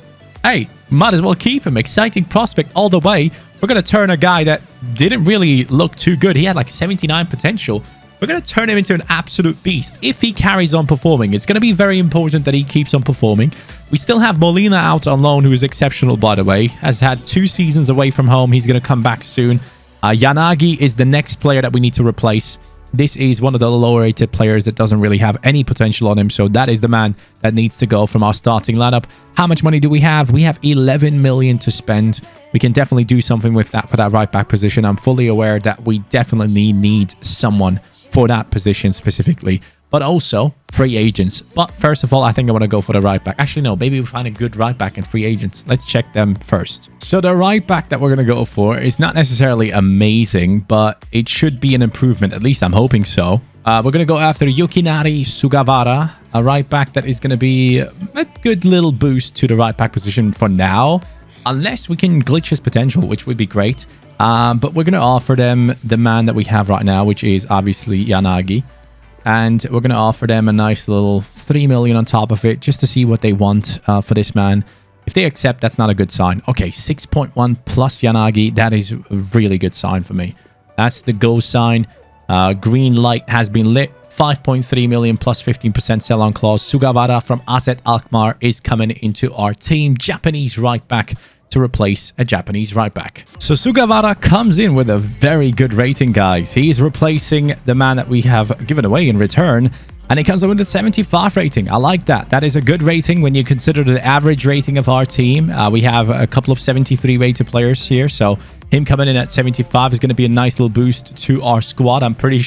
hey, might as well keep him. Exciting prospect all the way. We're going to turn a guy that didn't really look too good. He had like 79 potential. We're going to turn him into an absolute beast if he carries on performing. It's going to be very important that he keeps on performing. We still have Molina out on loan, who is exceptional, by the way. Has had 2 seasons away from home. He's going to come back soon. Yanagi is the next player that we need to replace. This is one of the lower rated players that doesn't really have any potential on him. So that is the man that needs to go from our starting lineup. How much money do we have? We have 11 million to spend. We can definitely do something with that for that right back position. I'm fully aware that we definitely need someone for that position specifically, but also free agents. But first of all, I think I want to go for the right back. Actually, no, maybe we find a good right back and free agents. Let's check them first. So the right back that we're going to go for is not necessarily amazing, but it should be an improvement. At least I'm hoping so. We're going to go after Yukinari Sugawara, a right back that is going to be a good little boost to the right back position for now, unless we can glitch his potential, which would be great. But we're going to offer them the man that we have right now, which is obviously Yanagi. And we're going to offer them a nice little 3 million on top of it, just to see what they want for this man. If they accept, that's not a good sign. Okay, 6.1 plus Yanagi. That is a really good sign for me. That's the go sign. Green light has been lit. 5.3 million plus 15% sell-on clause. Sugawara from AZ Alkmaar is coming into our team. Japanese right back to replace a Japanese right back. So Sugawara comes in with a very good rating, guys. He is replacing the man that we have given away in return. And it comes up with a 75 rating. I like that. That is a good rating when you consider the average rating of our team. We have a couple of 73 rated players here. So him coming in at 75 is going to be a nice little boost to our squad. I'm pretty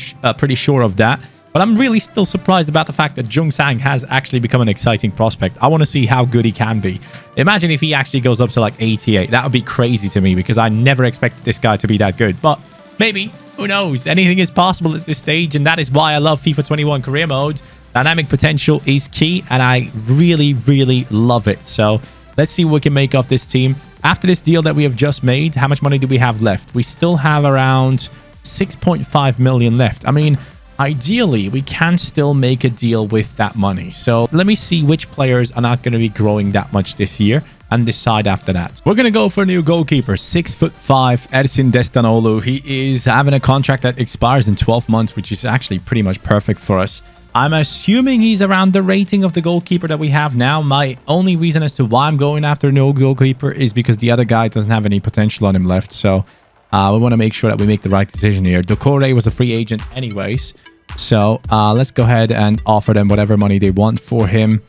sure of that. But I'm really still surprised about the fact that Jung Sang has actually become an exciting prospect. I want to see how good he can be. Imagine if he actually goes up to like 88. That would be crazy to me because I never expected this guy to be that good. But maybe. Who knows? Anything is possible at this stage, and that is why I love FIFA 21 career mode. Dynamic potential is key, and I really, really love it. So let's see what we can make of this team. After this deal that we have just made, how much money do we have left? We still have around 6.5 million left. I mean, ideally, we can still make a deal with that money. So let me see which players are not going to be growing that much this year and decide after that. We're going to go for a new goalkeeper, 6'5", Edson Destanoglu. He is having a contract that expires in 12 months, which is actually pretty much perfect for us. I'm assuming he's around the rating of the goalkeeper that we have now. My only reason as to why I'm going after no goalkeeper is because the other guy doesn't have any potential on him left. So we want to make sure that we make the right decision here. Dokore was a free agent anyways. So let's go ahead and offer them whatever money they want for him.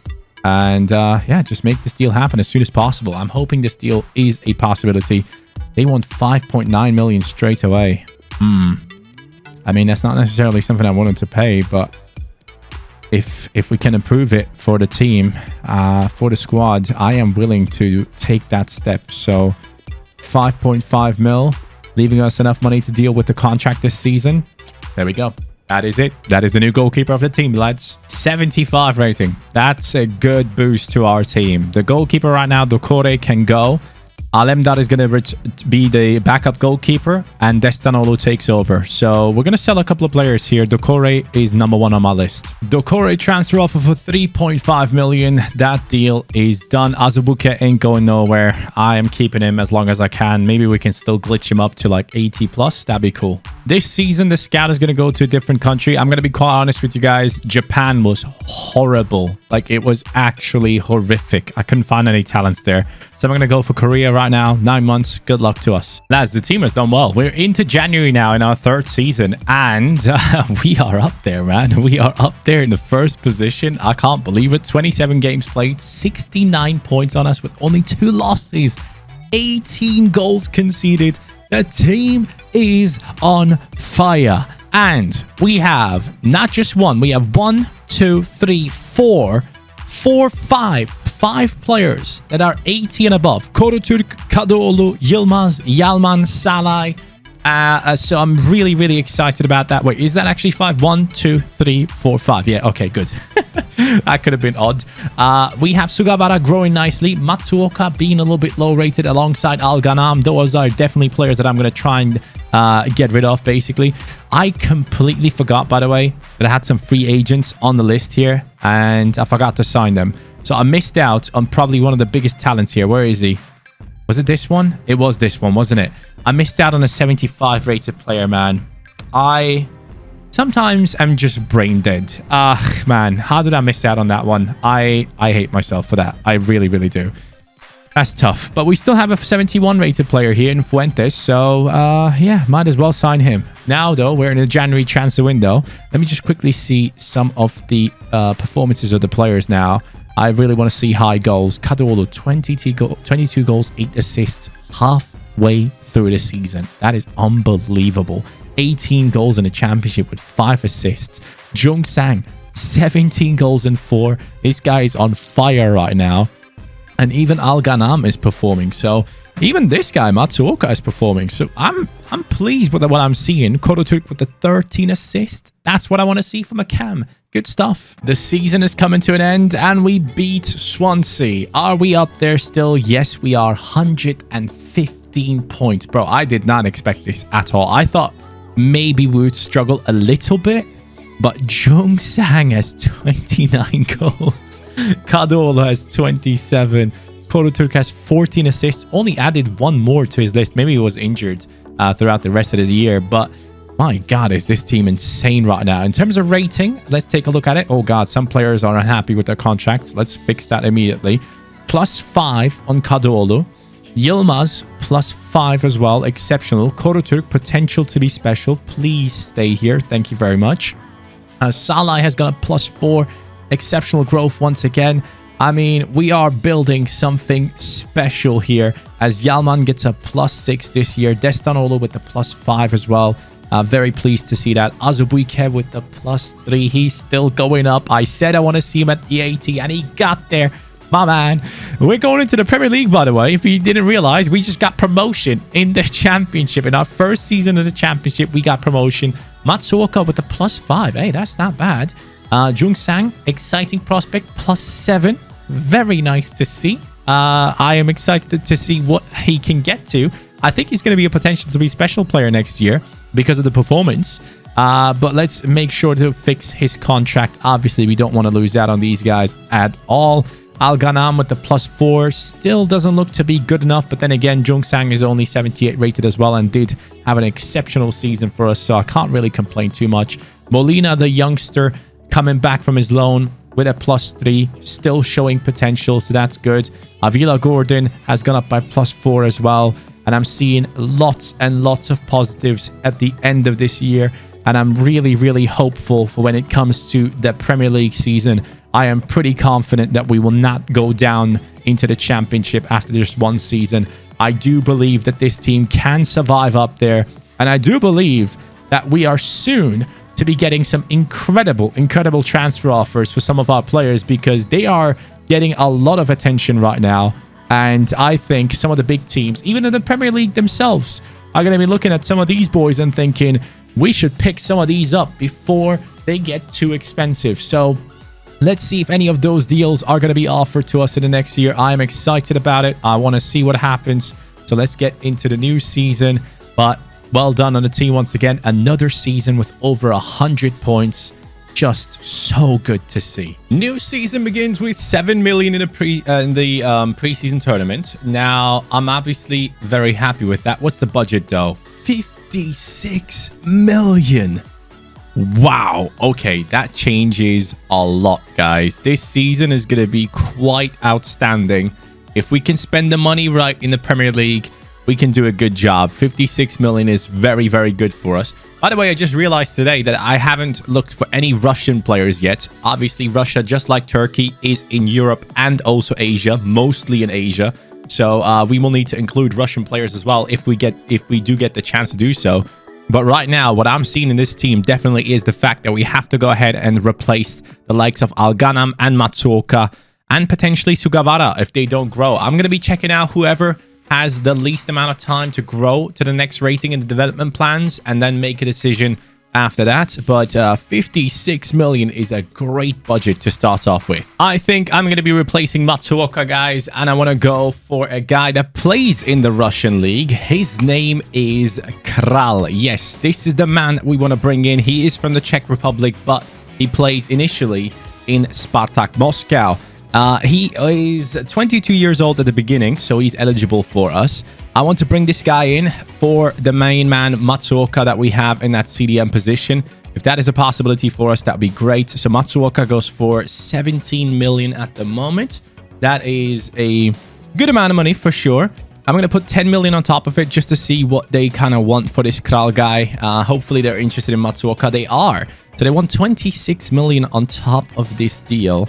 And yeah, just make this deal happen as soon as possible. I'm hoping this deal is a possibility. They want 5.9 million straight away. I mean, that's not necessarily something I wanted to pay, but if we can improve it for the team, for the squad, I am willing to take that step. So 5.5 mil, leaving us enough money to deal with the contract this season. There we go. That is it. That is the new goalkeeper of the team, lads. 75 rating. That's a good boost to our team. The goalkeeper right now, Dokore, can go. Alemdar is going to be the backup goalkeeper, and Destanoglu takes over. So we're going to sell a couple of players here. Dokore is number one on my list. Dokore transfer offer for 3.5 million. That deal is done. Azubu ain't going nowhere. I am keeping him as long as I can. Maybe we can still glitch him up to like 80 plus. That'd be cool. This season, the scout is going to go to a different country. I'm going to be quite honest with you guys. Japan was horrible. Like, it was actually horrific. I couldn't find any talents there. So I'm going to go for Korea right now. 9 months. Good luck to us. Lads, the team has done well. We're into January now in our third season. And we are up there, man. We are up there in the first position. I can't believe it. 27 games played. 69 points on us with only 2 losses. 18 goals conceded. The team is on fire. And we have not just one. We have 5 players that are 80 and above. Koroturk, Kadıoğlu, Yılmaz, Yalman, Salay. So I'm really, really excited about that. Wait, is that actually 5? 1, 2, 3, 4, 5. Yeah, okay, good. That could have been odd. We have Sugawara growing nicely. Matsuoka being a little bit low rated alongside Al Ghanam. Those are definitely players that I'm going to try and get rid of, basically. I completely forgot, by the way, that I had some free agents on the list here, and I forgot to sign them. So I missed out on probably one of the biggest talents here. Where is he? Was it this one? It was this one, wasn't it? I missed out on a 75 rated player, man. I sometimes am just brain dead. Man, how did I miss out on that one? I hate myself for that. I really, really do. That's tough. But we still have a 71 rated player here in Fuentes. So, yeah, might as well sign him. Now, though, we're in the January transfer window. Let me just quickly see some of the performances of the players now. I really want to see high goals. Kadıoğlu, 22 goals, 8 assists halfway through the season. That is unbelievable. 18 goals in the championship with 5 assists. Jung Sang, 17 goals and 4. This guy is on fire right now. And even Al Ghanam is performing. So even this guy, Matsuoka, is performing. So I'm pleased with what I'm seeing. Koroturk with the 13 assists. That's what I want to see from a cam. Good stuff. The season is coming to an end and we beat Swansea. Are we up there still? Yes, we are. 115 points. Bro, I did not expect this at all. I thought maybe we would struggle a little bit. But Jung Sang has 29 goals. Kadıoğlu has 27. Koroturk has 14 assists. Only added 1 more to his list. Maybe he was injured throughout the rest of his year. But my God, is this team insane right now. In terms of rating, let's take a look at it. Oh God, some players are unhappy with their contracts. Let's fix that immediately. +5 on Kadıoğlu. Yılmaz +5 as well. Exceptional. Koroturk, potential to be special. Please stay here. Thank you very much. Salah has got a +4. Exceptional growth once again. I mean, we are building something special here as Yalman gets a +6 this year. Destanoglu with the +5 as well. Very pleased to see that. Azubu with the +3. He's still going up. I said I want to see him at the 80 and he got there. My man. We're going into the Premier League, by the way. If you didn't realize, we just got promotion in the Championship. In our first season of the Championship, we got promotion. Matsuoka with the +5. Hey, that's not bad. Jung Sang, exciting prospect, +7. Very nice to see. I am excited to see what he can get to. I think he's going to be a potential to be special player next year because of the performance. But let's make sure to fix his contract. Obviously, we don't want to lose out on these guys at all. Al Ghanam with the +4 still doesn't look to be good enough. But then again, Jung Sang is only 78 rated as well and did have an exceptional season for us. So I can't really complain too much. Molina, the youngster, coming back from his loan with a +3, still showing potential. So that's good. Avila Gordon has gone up by +4 as well. And I'm seeing lots and lots of positives at the end of this year. And I'm really, really hopeful for when it comes to the Premier League season. I am pretty confident that we will not go down into the Championship after just one season. I do believe that this team can survive up there. And I do believe that we are soon to be getting some incredible transfer offers for some of our players because they are getting a lot of attention right now. And I think some of the big teams, even in the Premier League themselves, are going to be looking at some of these boys and thinking, we should pick some of these up before they get too expensive. So let's see if any of those deals are going to be offered to us in the next year. I am excited about it. I want to see what happens. So let's get into the new season. But well done on the team once again. Another season with over 100 points. Just so good to see. New season begins with 7 million in the preseason tournament. Now, I'm obviously very happy with that. What's the budget though? 56 million. Wow. Okay, that changes a lot, guys. This season is going to be quite outstanding. If we can spend the money right in the Premier League, we can do a good job. 56 million is very, very good for us. By the way, I just realized today that I haven't looked for any Russian players yet. Obviously, Russia, just like Turkey, is in Europe and also Asia, mostly in Asia. So we will need to include Russian players as well if we do get the chance to do so. But right now, what I'm seeing in this team definitely is the fact that we have to go ahead and replace the likes of Al Ghanam and Matsuoka and potentially Sugawara if they don't grow. I'm going to be checking out whoever has the least amount of time to grow to the next rating in the development plans and then make a decision after that. But 56 million is a great budget to start off with. I think I'm going to be replacing Matsuoka, guys, and I want to go for a guy that plays in the Russian league. His name is Kral. Yes, this is the man that we want to bring in. He is from the Czech Republic, but he plays initially in Spartak Moscow. He is 22 years old at the beginning, so he's eligible for us. I want to bring this guy in for the main man, Matsuoka, that we have in that CDM position. If that is a possibility for us, that'd be great. So Matsuoka goes for 17 million at the moment. That is a good amount of money for sure. I'm going to put 10 million on top of it just to see what they kind of want for this Kral guy. Hopefully they're interested in Matsuoka. They are. So they want 26 million on top of this deal.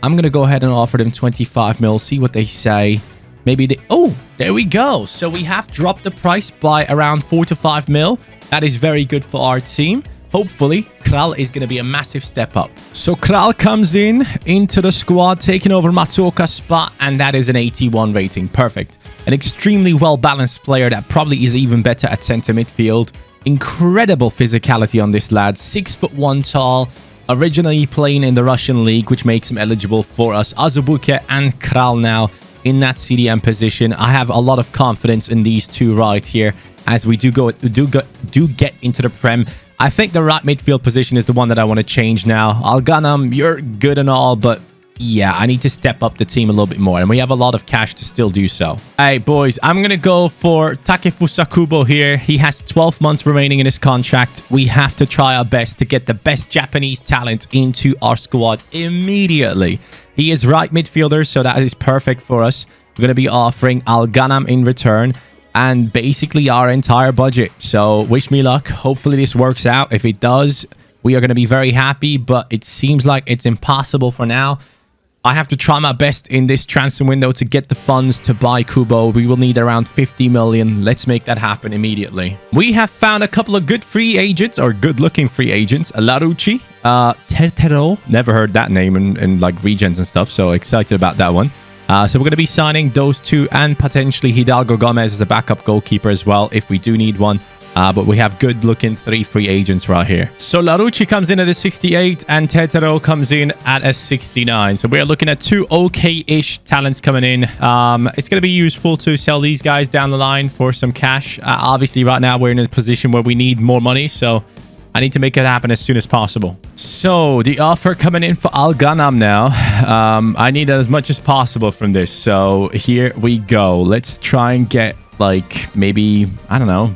I'm going to go ahead and offer them 25 mil, see what they say. Maybe they... Oh, there we go. So we have dropped the price by around 4 to 5 mil. That is very good for our team. Hopefully, Kral is going to be a massive step up. So Kral comes into the squad, taking over Matsuoka's spot, and that is an 81 rating. Perfect. An extremely well-balanced player that probably is even better at center midfield. Incredible physicality on this lad. 6'1" tall. Originally playing in the Russian league, which makes him eligible for us. Azubu and Kral now in that CDM position. I have a lot of confidence in these two right here as we do get into the Prem. I think the right midfield position is the one that I want to change now. Al Ghanam, you're good and all, but yeah, I need to step up the team a little bit more, and we have a lot of cash to still do so. Hey, boys, I'm going to go for Takefusa Kubo here. He has 12 months remaining in his contract. We have to try our best to get the best Japanese talent into our squad immediately. He is right midfielder, so that is perfect for us. We're going to be offering Al Ghanam in return and basically our entire budget. So wish me luck. Hopefully this works out. If it does, we are going to be very happy, but it seems like it's impossible for now. I have to try my best in this transfer window to get the funds to buy Kubo. We will need around 50 million. Let's make that happen immediately. We have found a couple of good free agents, or good-looking free agents. Larucci, Tertero. Never heard that name in like regions and stuff, so excited about that one. So we're going to be signing those two and potentially Hidalgo Gomez as a backup goalkeeper as well if we do need one. But we have good-looking 3 free agents right here. So Larucci comes in at a 68 and Tetero comes in at a 69. So we're looking at 2 okay-ish talents coming in. It's going to be useful to sell these guys down the line for some cash. Obviously, right now we're in a position where we need more money, so I need to make it happen as soon as possible. So the offer coming in for Al Ghanam now. I need as much as possible from this. So here we go. Let's try and get like maybe, I don't know,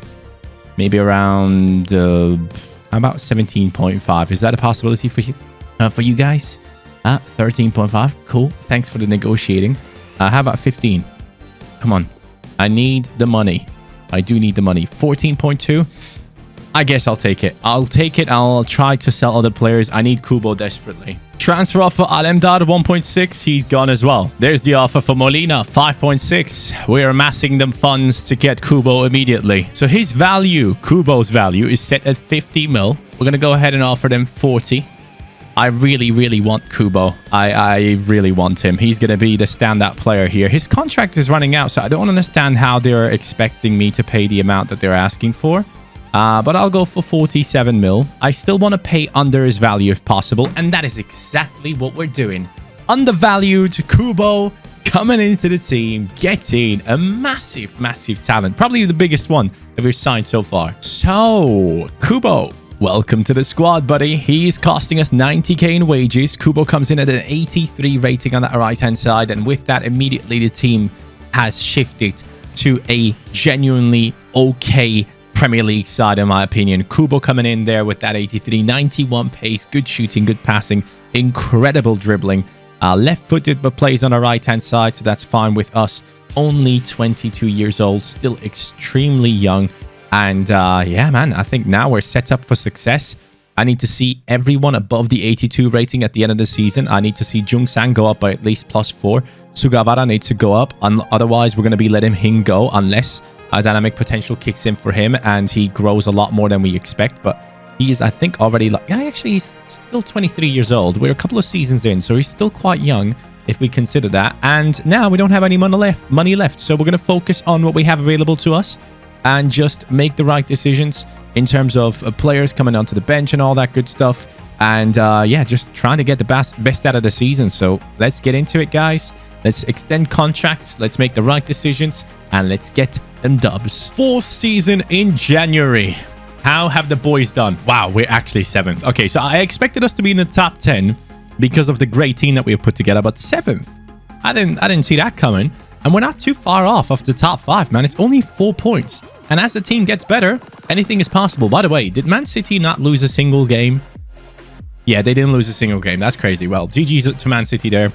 maybe around how about 17.5? Is that a possibility for you guys? 13.5. Cool. Thanks for the negotiating. How about 15? Come on. I need the money. I do need the money. 14.2. I guess I'll take it. I'll try to sell other players. I need Kubo desperately. Transfer offer Alemdar 1.6. He's gone as well. There's the offer for Molina 5.6. We're amassing them funds to get Kubo immediately. So his value, Kubo's value, is set at 50 mil. We're going to go ahead and offer them 40. I really, really want Kubo. I really want him. He's going to be the standout player here. His contract is running out, so I don't understand how they're expecting me to pay the amount that they're asking for. But I'll go for 47 mil. I still want to pay under his value if possible. And that is exactly what we're doing. Undervalued Kubo coming into the team, getting a massive, massive talent. Probably the biggest one that we've signed so far. So, Kubo, welcome to the squad, buddy. He's costing us 90k in wages. Kubo comes in at an 83 rating on that right-hand side. And with that, immediately the team has shifted to a genuinely okay Premier League side, in my opinion. Kubo coming in there with that 83, 91 pace, good shooting, good passing, incredible dribbling. Left-footed, but plays on the right-hand side, so that's fine with us. Only 22 years old, still extremely young. And yeah, man, I think now we're set up for success. I need to see everyone above the 82 rating at the end of the season. I need to see Jung-sang go up by at least +4. Sugawara needs to go up. Otherwise, we're going to be letting him go unless a dynamic potential kicks in for him and he grows a lot more than we expect. But he is, I think, already like, yeah, actually, he's still 23 years old. We're a couple of seasons in, so he's still quite young if we consider that. And now we don't have any money left. So we're going to focus on what we have available to us and just make the right decisions in terms of players coming onto the bench and all that good stuff. And yeah, just trying to get the best out of the season. So let's get into it, guys. Let's extend contracts. Let's make the right decisions. And let's get them dubs. 4th season in January. How have the boys done? Wow, we're actually 7th. Okay, so I expected us to be in the top 10 because of the great team that we have put together. But 7th, I didn't see that coming. And we're not too far off of the top 5, man. It's only 4 points. And as the team gets better, anything is possible. By the way, did Man City not lose a single game? Yeah, they didn't lose a single game. That's crazy. Well, GG's to Man City there.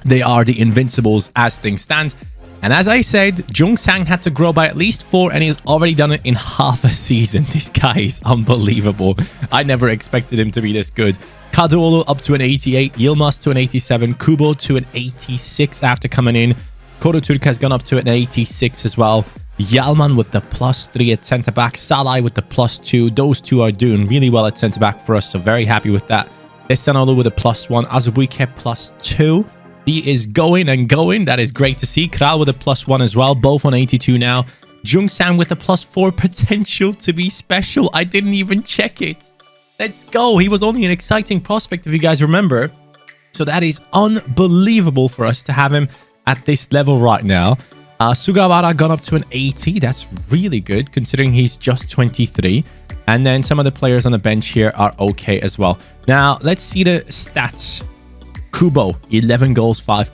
They are the invincibles as things stand. And as I said, Jung-sang had to grow by at least 4, and he's already done it in half a season. This guy is unbelievable. I never expected him to be this good. Kadolo up to an 88, Yilmaz to an 87, Kubo to an 86 after coming in. Koruturk has gone up to an 86 as well. Yalman with the +3 at centre-back. Salai with the +2. Those two are doing really well at centre-back for us, so very happy with that. Destanolo with a +1. Azubu kept +2. He is going and going. That is great to see. Kral with a +1 as well. Both on 82 now. Jung-sang with a +4. Potential to be special. I didn't even check it. Let's go. He was only an exciting prospect, if you guys remember. So that is unbelievable for us to have him at this level right now. Sugawara gone up to an 80. That's really good considering he's just 23. And then some of the players on the bench here are okay as well. Now, let's see the stats. Kubo, 11 goals, 5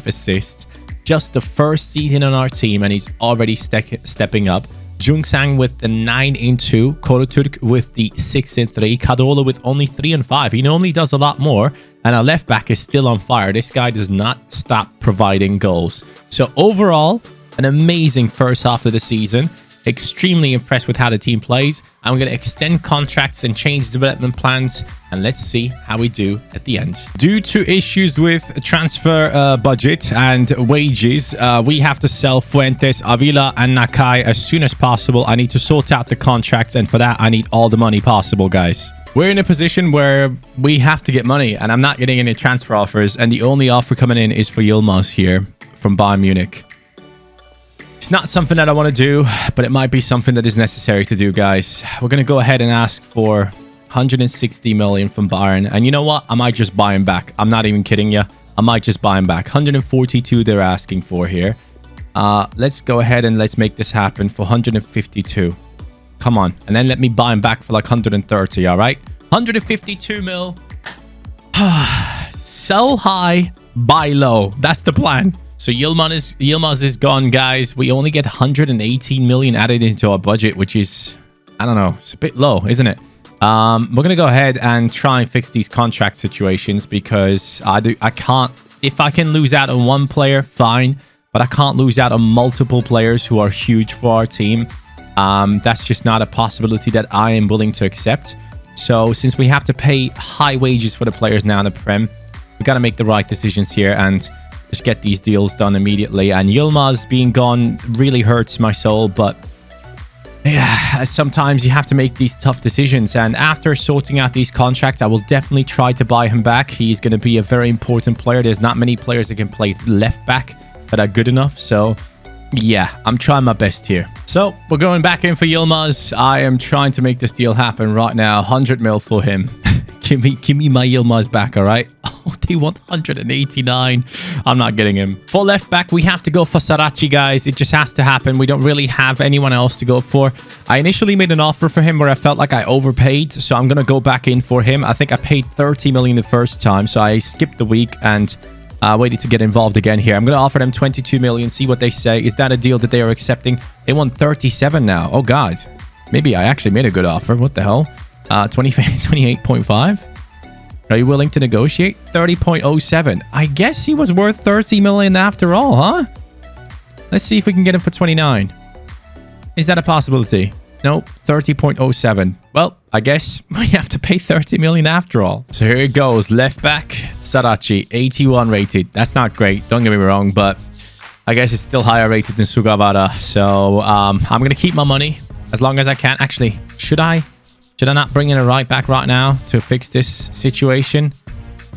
assists. Just the first season on our team, and he's already stepping up. Jung-sang with the 9-2. Koruturk with the 6-3. Kadola with only 3 and 5. He normally does a lot more. And our left back is still on fire. This guy does not stop providing goals. So overall, an amazing first half of the season. extremely impressed with how the team plays. I'm going to extend contracts and change development plans, and let's see how we do at the end. Due to issues with transfer budget and wages, we have to sell Fuentes, Avila, and Nakai as soon as possible. I need to sort out the contracts, and for that, I need all the money possible, guys. We're in a position where we have to get money, and I'm not getting any transfer offers, and the only offer coming in is for Yilmaz here from Bayern Munich. It's not something that I want to do, but it might be something that is necessary to do, guys. We're going to go ahead and ask for 160 million from Bayern. And you know what? I might just buy him back. I'm not even kidding you. I might just buy him back. 142 they're asking for here. Let's go ahead and let's make this happen for 152. Come on. And then let me buy him back for like 130, all right? 152 mil. Sell high, buy low. That's the plan. So Yilmaz is gone, guys. We only get 118 million added into our budget, which is, I don't know, it's a bit low, isn't it? We're going to go ahead and try and fix these contract situations because I can't, if I can lose out on one player, fine, but I can't lose out on multiple players who are huge for our team. That's just not a possibility that I am willing to accept. So since we have to pay high wages for the players now in the Prem, we got to make the right decisions here and just get these deals done immediately. And Yilmaz being gone really hurts my soul, but yeah, sometimes you have to make these tough decisions. And after sorting out these contracts, I will definitely try to buy him back. He's going to be a very important player. There's not many players that can play left back that are good enough. So yeah, I'm trying my best here. So we're going back in for Yilmaz. I am trying to make this deal happen right now. 100 mil for him. Give me my Yilmaz back, all right? Oh, they want 189. I'm not getting him. For left back, we have to go for Sarachi, guys. It just has to happen. We don't really have anyone else to go for. I initially made an offer for him where I felt like I overpaid, so I'm going to go back in for him. I think I paid 30 million the first time, so I skipped the week and waited to get involved again here. I'm going to offer them 22 million, see what they say. Is that a deal that they are accepting? They want 37 now. Oh, God. Maybe I actually made a good offer. What the hell? 28.5. Are you willing to negotiate? 30.07. I guess he was worth 30 million after all, huh? Let's see if we can get him for 29. Is that a possibility? Nope. 30.07. Well, I guess we have to pay 30 million after all. So here it goes. Left back, Sarachi, 81 rated. That's not great. Don't get me wrong, but I guess it's still higher rated than Sugawara. So I'm going to keep my money as long as I can. Actually, should I not bring in a right back right now to fix this situation?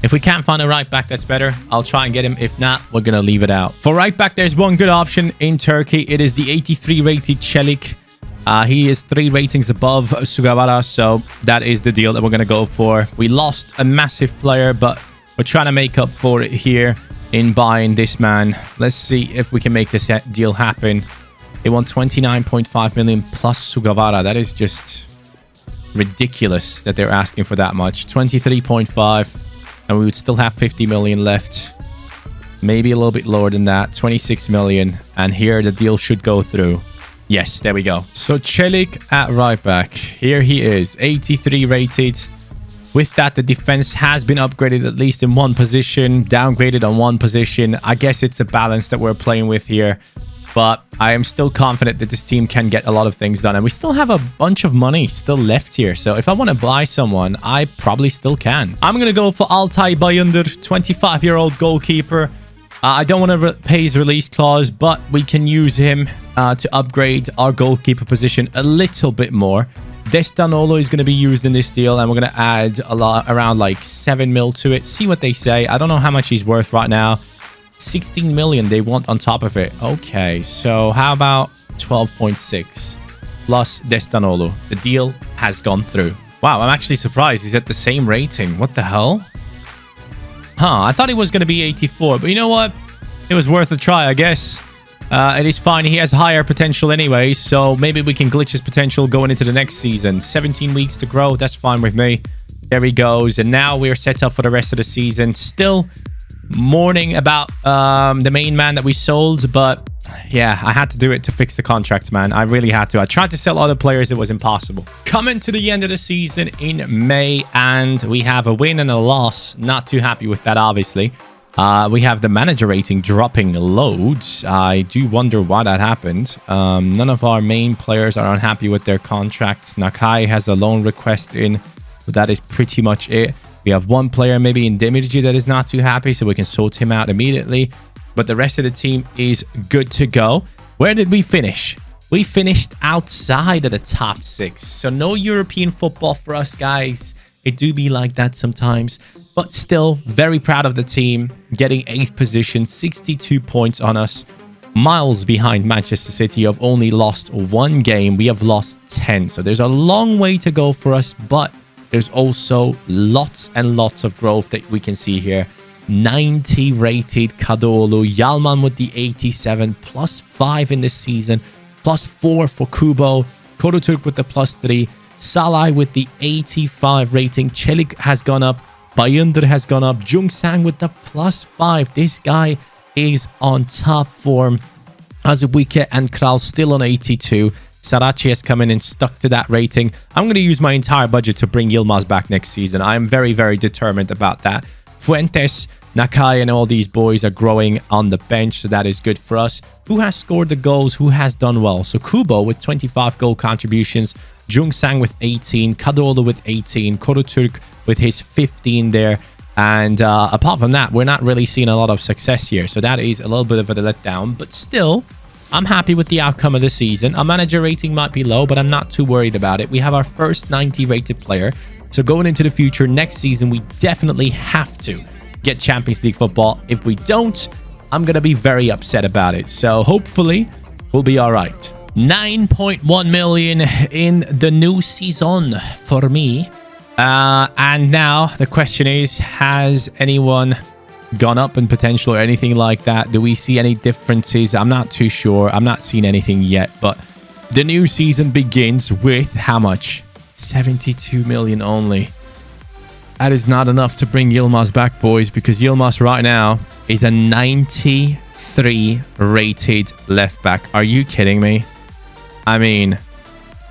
If we can't find a right back that's better, I'll try and get him. If not, we're going to leave it out. For right back, there's one good option in Turkey. It is the 83 rated Çelik. He is 3 ratings above Sugawara, so that is the deal that we're going to go for. We lost a massive player, but we're trying to make up for it here in buying this man. Let's see if we can make this deal happen. They want 29.5 million plus Sugawara. That is just ridiculous that they're asking for that much. 23.5, and we would still have 50 million left. Maybe a little bit lower than that. 26 million, and here the deal should go through. Yes, there we go. So Çelik at right back. Here he is, 83 rated. With that, the defense has been upgraded at least in one position, downgraded on one position. I guess it's a balance that we're playing with here. But I am still confident that this team can get a lot of things done. And we still have a bunch of money still left here. So if I want to buy someone, I probably still can. I'm going to go for Altay Bayındır, 25-year-old goalkeeper. I don't want to pay his release clause, but we can use him to upgrade our goalkeeper position a little bit more. Destanolo is going to be used in this deal, and we're going to add a lot, around like 7 mil to it. See what they say. I don't know how much he's worth right now. 16 million they want on top of it. Okay, so how about 12.6 plus Destanolo? The deal has gone through. Wow, I'm actually surprised he's at the same rating. What the hell? Huh, I thought he was going to be 84, but you know what? It was worth a try, I guess. It is fine. He has higher potential anyway, so maybe we can glitch his potential going into the next season. 17 weeks to grow. That's fine with me. There he goes. And now we're set up for the rest of the season. Still mourning about the main man that we sold, but yeah, I had to do it to fix the contract, man. I really had to. I tried to sell other players. It was impossible. Coming to the end of the season in May, and we have a win and a loss. Not too happy with that, obviously. We have the manager rating dropping loads. I do wonder why that happened. None of our main players are unhappy with their contracts. Nakai has a loan request in, but that is pretty much it. We have one player maybe in Demirci that is not too happy, so we can sort him out immediately. But the rest of the team is good to go. Where did we finish? We finished outside of the top 6. So no European football for us, guys. It do be like that sometimes. But still, very proud of the team. Getting 8th position, 62 points on us. Miles behind Manchester City, who have only lost 1 game. We have lost 10. So there's a long way to go for us. But there's also lots and lots of growth that we can see here. 90 rated Kadioglu. Yalman with the 87. +5 in this season. +4 for Kubo. Koruturk with the +3. Salai with the 85 rating. Çelik has gone up. Bayındır has gone up. Jungsang with the +5. This guy is on top form. Azubu and Kral still on 82. Sarachi has come in and stuck to that rating. I'm going to use my entire budget to bring Yilmaz back next season. I am very, very determined about that. Fuentes, Nakai, and all these boys are growing on the bench, so that is good for us. Who has scored the goals? Who has done well? So Kubo with 25 goal contributions. Jungsang with 18. Kadioglu with 18. Koruturk with his 15 there. And apart from that, we're not really seeing a lot of success here. So that is a little bit of a letdown. But still, I'm happy with the outcome of the season. Our manager rating might be low, but I'm not too worried about it. We have our first 90 rated player. So going into the future, next season, we definitely have to get Champions League football. If we don't, I'm going to be very upset about it. So hopefully, we'll be all right. 9.1 million in the new season for me. And now the question is, has anyone gone up in potential or anything like that? Do we see any differences? I'm not too sure. I'm not seeing anything yet, but the new season begins with how much? 72 million only. That is not enough to bring Yilmaz back, boys, because Yilmaz right now is a 93 rated left back. Are you kidding me? I mean,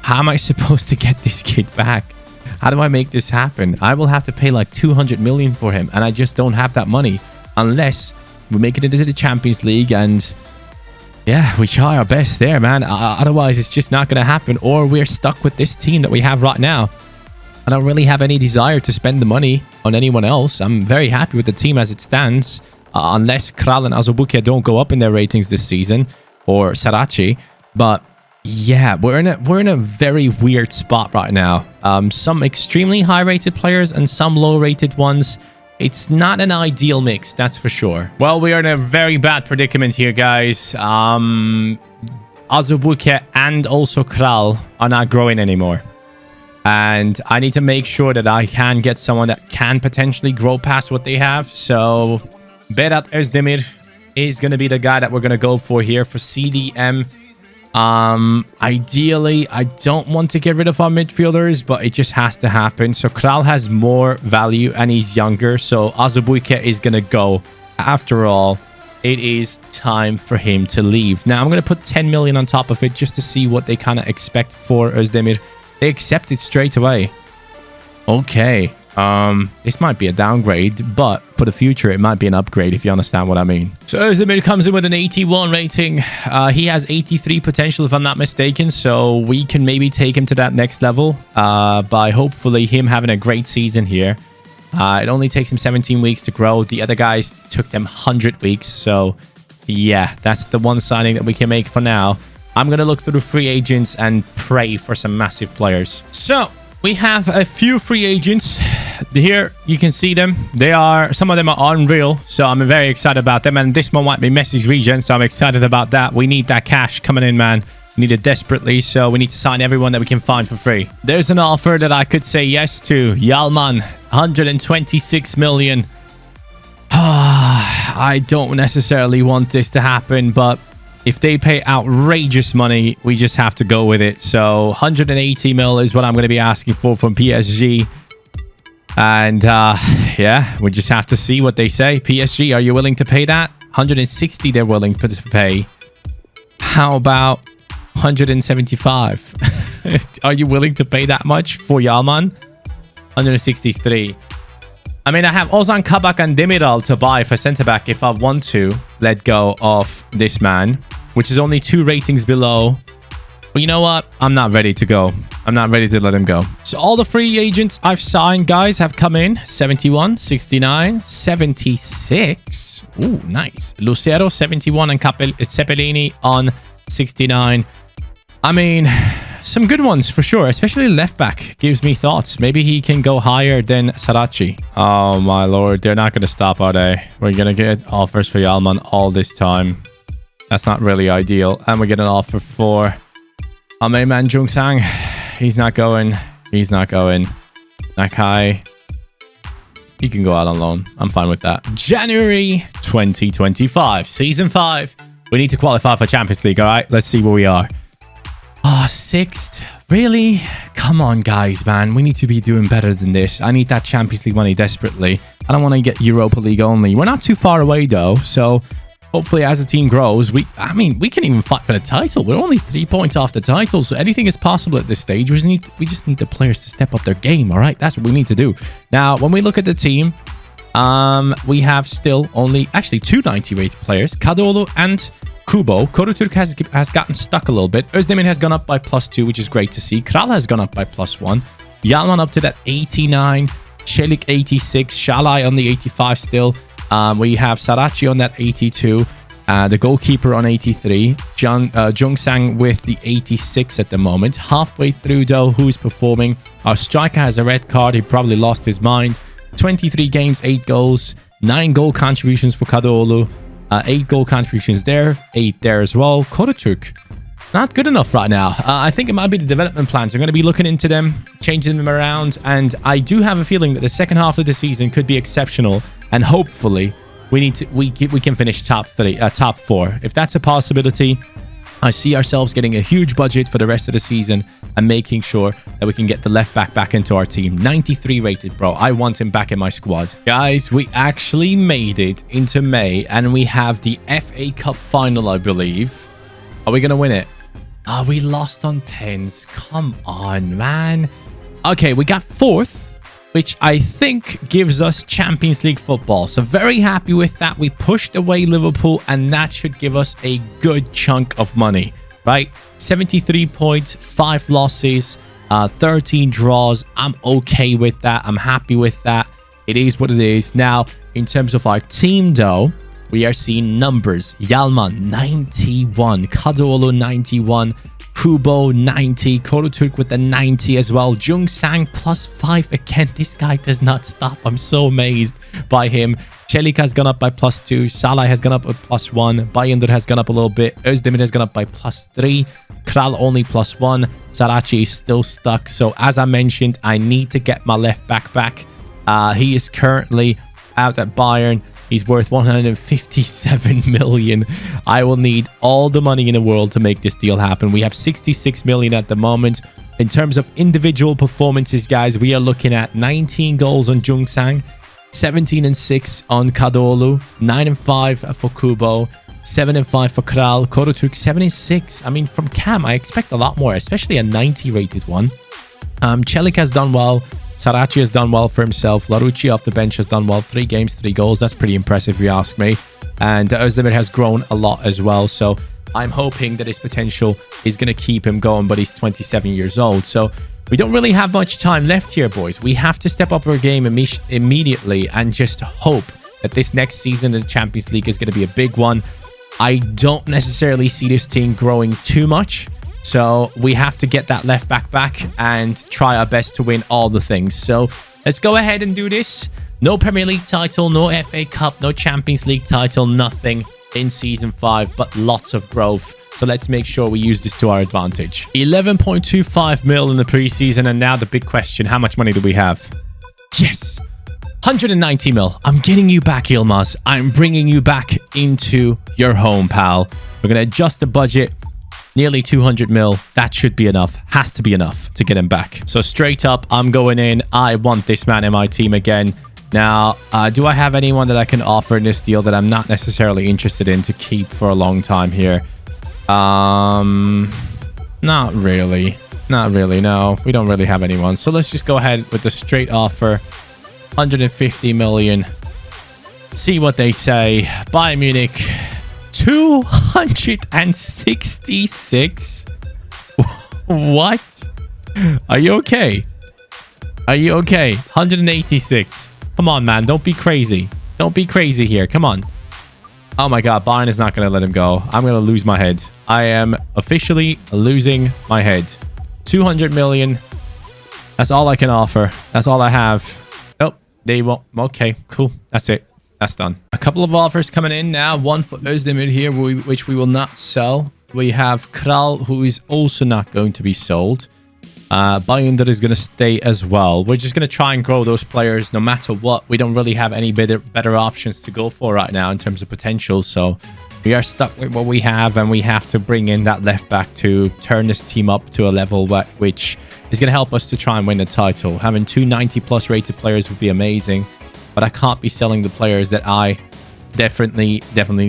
how am I supposed to get this kid back? How do I make this happen? I will have to pay like 200 million for him, and I just don't have that money unless we make it into the Champions League and yeah, we try our best there, man. Otherwise, it's just not going to happen, or we're stuck with this team that we have right now. I don't really have any desire to spend the money on anyone else. I'm very happy with the team as it stands, unless Kral and Azubu don't go up in their ratings this season, or Sarachi. But yeah, we're in a very weird spot right now. Some extremely high-rated players and some low-rated ones. It's not an ideal mix, that's for sure. Well, we are in a very bad predicament here, guys. Azubu and also Kral are not growing anymore. And I need to make sure that I can get someone that can potentially grow past what they have. So Berat Özdemir is going to be the guy that we're going to go for here for CDM. Ideally, I don't want to get rid of our midfielders, but it just has to happen. So Kral has more value and he's younger. So Azubu is going to go. After all, it is time for him to leave. Now, I'm going to put 10 million on top of it just to see what they kind of expect for Özdemir. They accept it straight away. Okay. This might be a downgrade, but for the future, it might be an upgrade, if you understand what I mean. So Özdemir comes in with an 81 rating. He has 83 potential, if I'm not mistaken. So we can maybe take him to that next level by hopefully him having a great season here. It only takes him 17 weeks to grow. The other guys took them 100 weeks. So yeah, that's the one signing that we can make for now. I'm going to look through free agents and pray for some massive players. So we have a few free agents. Here you can see them. Some of them are unreal, so I'm very excited about them. And this one might be Messi's region, so I'm excited about that. We need that cash coming in, man. We need it desperately, so we need to sign everyone that we can find for free. There's an offer that I could say yes to. Yalman, 126 million. I don't necessarily want this to happen, but if they pay outrageous money, we just have to go with it. So 180 mil is what I'm going to be asking for from PSG. And yeah, we just have to see what they say. PSG, are you willing to pay that? 160 they're willing to pay. How about 175? Are you willing to pay that much for Yalman? 163. I mean, I have Ozan Kabak and Demiral to buy for centre-back if I want to let go of this man, which is only 2 ratings below. But you know what? I'm not ready to go. I'm not ready to let him go. So all the free agents I've signed, guys, have come in. 71, 69, 76. Ooh, nice. Lucero, 71, and Cepelini on 69. I mean, some good ones for sure, especially left back gives me thoughts. Maybe he can go higher than Sarachi. Oh my lord, they're not going to stop, are they? We're going to get offers for Yalman all this time. That's not really ideal. And we get an offer for our main man Jung Sang. He's not going. He's not going. Nakai, he can go out on loan. I'm fine with that. January 2025, season 5. We need to qualify for Champions League, all right? Let's see where we are. Oh, 6th. Really? Come on, guys, man. We need to be doing better than this. I need that Champions League money desperately. I don't want to get Europa League only. We're not too far away, though. So hopefully, as the team grows, we can even fight for the title. We're only 3 points off the title. So anything is possible at this stage. We just need the players to step up their game, all right? That's what we need to do. Now, when we look at the team, we have still only, actually, 2 90-rated players. Kadioglu and Kubo. Koruturk has gotten stuck a little bit. Özdemir has gone up by +2, which is great to see. Kral has gone up by +1. Yalman up to that 89. Çelik 86. Shalai on the 85 still. We have Sarachi on that 82. The goalkeeper on 83. Jung Sang with the 86 at the moment. Halfway through, though, who's performing? Our striker has a red card. He probably lost his mind. 23 games, 8 goals. 9 goal contributions for Kadioglu. 8 goal contributions there, 8 there as well. Koruturk, not good enough right now. I think it might be the development plans. I'm going to be looking into them, changing them around, and I do have a feeling that the second half of the season could be exceptional, and hopefully we can finish top 4. If that's a possibility, I see ourselves getting a huge budget for the rest of the season and making sure that we can get the left back into our team. 93 rated, bro. I want him back in my squad. Guys, we actually made it into May and we have the FA Cup final, I believe. Are we going to win it? Oh, we lost on pens. Come on, man. Okay, we got 4th, which I think gives us Champions League football. So very happy with that. We pushed away Liverpool and that should give us a good chunk of money, right? 73 points, 5 losses, 13 draws. I'm okay with that. I'm happy with that. It is what it is. Now, in terms of our team, though, we are seeing numbers. Yalman, 91. Kadioglu, 91. Kubo, 90. Koruturk with the 90 as well. Jung Sang, +5 again. This guy does not stop. I'm so amazed by him. Çelik has gone up by +2. Salai has gone up by +1. Bayındır has gone up a little bit. Özdemir has gone up by +3. Kral only +1. Sarachi is still stuck. So as I mentioned, I need to get my left back. He is currently out at Bayern. He's worth 157 million. I will need all the money in the world to make this deal happen. We have 66 million at the moment. In terms of individual performances, guys, we are looking at 19 goals on Jung Sang, 17 and 6 on Kadioglu, 9 and 5 for Kubo, 7 and 5 for Kral. Koruturk, 7 and 6. I mean, from Cam, I expect a lot more, especially a 90 rated one. Çelik has done well. Sarachi has done well for himself. Larucci off the bench has done well. 3 games, 3 goals. That's pretty impressive, if you ask me. And Özdemir has grown a lot as well. So I'm hoping that his potential is going to keep him going, but he's 27 years old. So we don't really have much time left here, boys. We have to step up our game immediately and just hope that this next season in the Champions League is going to be a big one. I don't necessarily see this team growing too much. So we have to get that left back and try our best to win all the things. So let's go ahead and do this. No Premier League title, no FA Cup, no Champions League title, nothing in Season 5, but lots of growth. So let's make sure we use this to our advantage. 11.25 mil in the preseason. And now the big question, how much money do we have? Yes, 190 mil. I'm getting you back, Yilmaz. I'm bringing you back into your home, pal. We're going to adjust the budget. Nearly 200 mil. That should be enough. Has to be enough to get him back. So straight up, I'm going in. I want this man in my team again. Now, do I have anyone that I can offer in this deal that I'm not necessarily interested in to keep for a long time here? Not really. Not really, no. We don't really have anyone. So let's just go ahead with the straight offer. 150 million. See what they say. Bayern Munich, 266. What? Are you okay? Are you okay? 186. Come on, man. Don't be crazy. Don't be crazy here. Come on. Oh my God. Bayern is not going to let him go. I'm going to lose my head. I am officially losing my head. 200 million. That's all I can offer. That's all I have. Oh, they won't. Okay, cool. That's it. That's done. A couple of offers coming in now. One for Özdemir here, which we will not sell. We have Kral, who is also not going to be sold. Bayern is going to stay as well. We're just going to try and grow those players no matter what. We don't really have any better options to go for right now in terms of potential. So we are stuck with what we have, and we have to bring in that left back to turn this team up to a level which is going to help us to try and win the title. Having 2 90+ rated players would be amazing, but I can't be selling the players that I definitely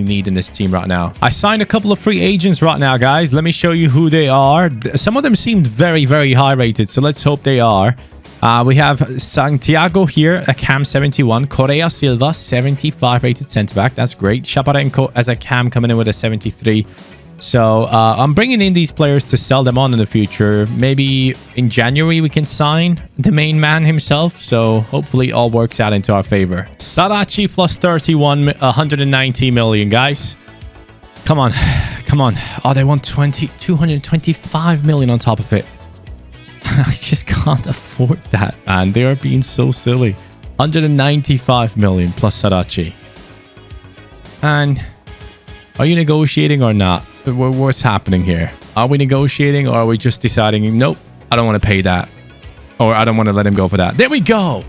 need in this team right now. I signed a couple of free agents right now, guys. Let me show you who they are. Some of them seemed very, very high rated, so let's hope they are. We have Santiago here, a cam 71. Correa Silva, 75 rated center back. That's great. Shaparenko as a cam coming in with a 73. So I'm bringing in these players to sell them on in the future. Maybe in January we can sign the main man himself. So hopefully all works out into our favor. Sarachi plus 31, 190 million, guys. Come on. Come on. Oh, they want 225 million on top of it. I just can't afford that, man. They are being so silly. 195 million plus Sarachi. And are you negotiating or not? What's happening here? Are we negotiating, or are we just deciding, nope, I don't want to pay that, or I don't want to let him go for that? There we go.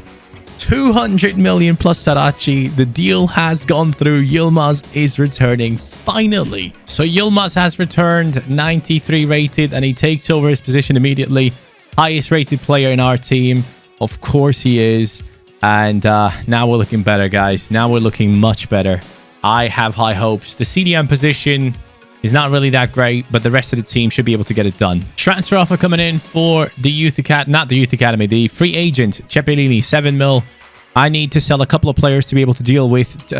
200 million plus Sarachi. The deal has gone through. Yilmaz is returning finally. So Yilmaz has returned, 93 rated, and he takes over his position immediately. Highest rated player in our team. Of course he is. And now we're looking better, guys. Now we're looking much better. I have high hopes. The CDM position is not really that great, but the rest of the team should be able to get it done. Transfer offer coming in for the Youth Academy, not the Youth Academy, the free agent, Cepelini, 7 mil. I need to sell a couple of players to be able to deal with,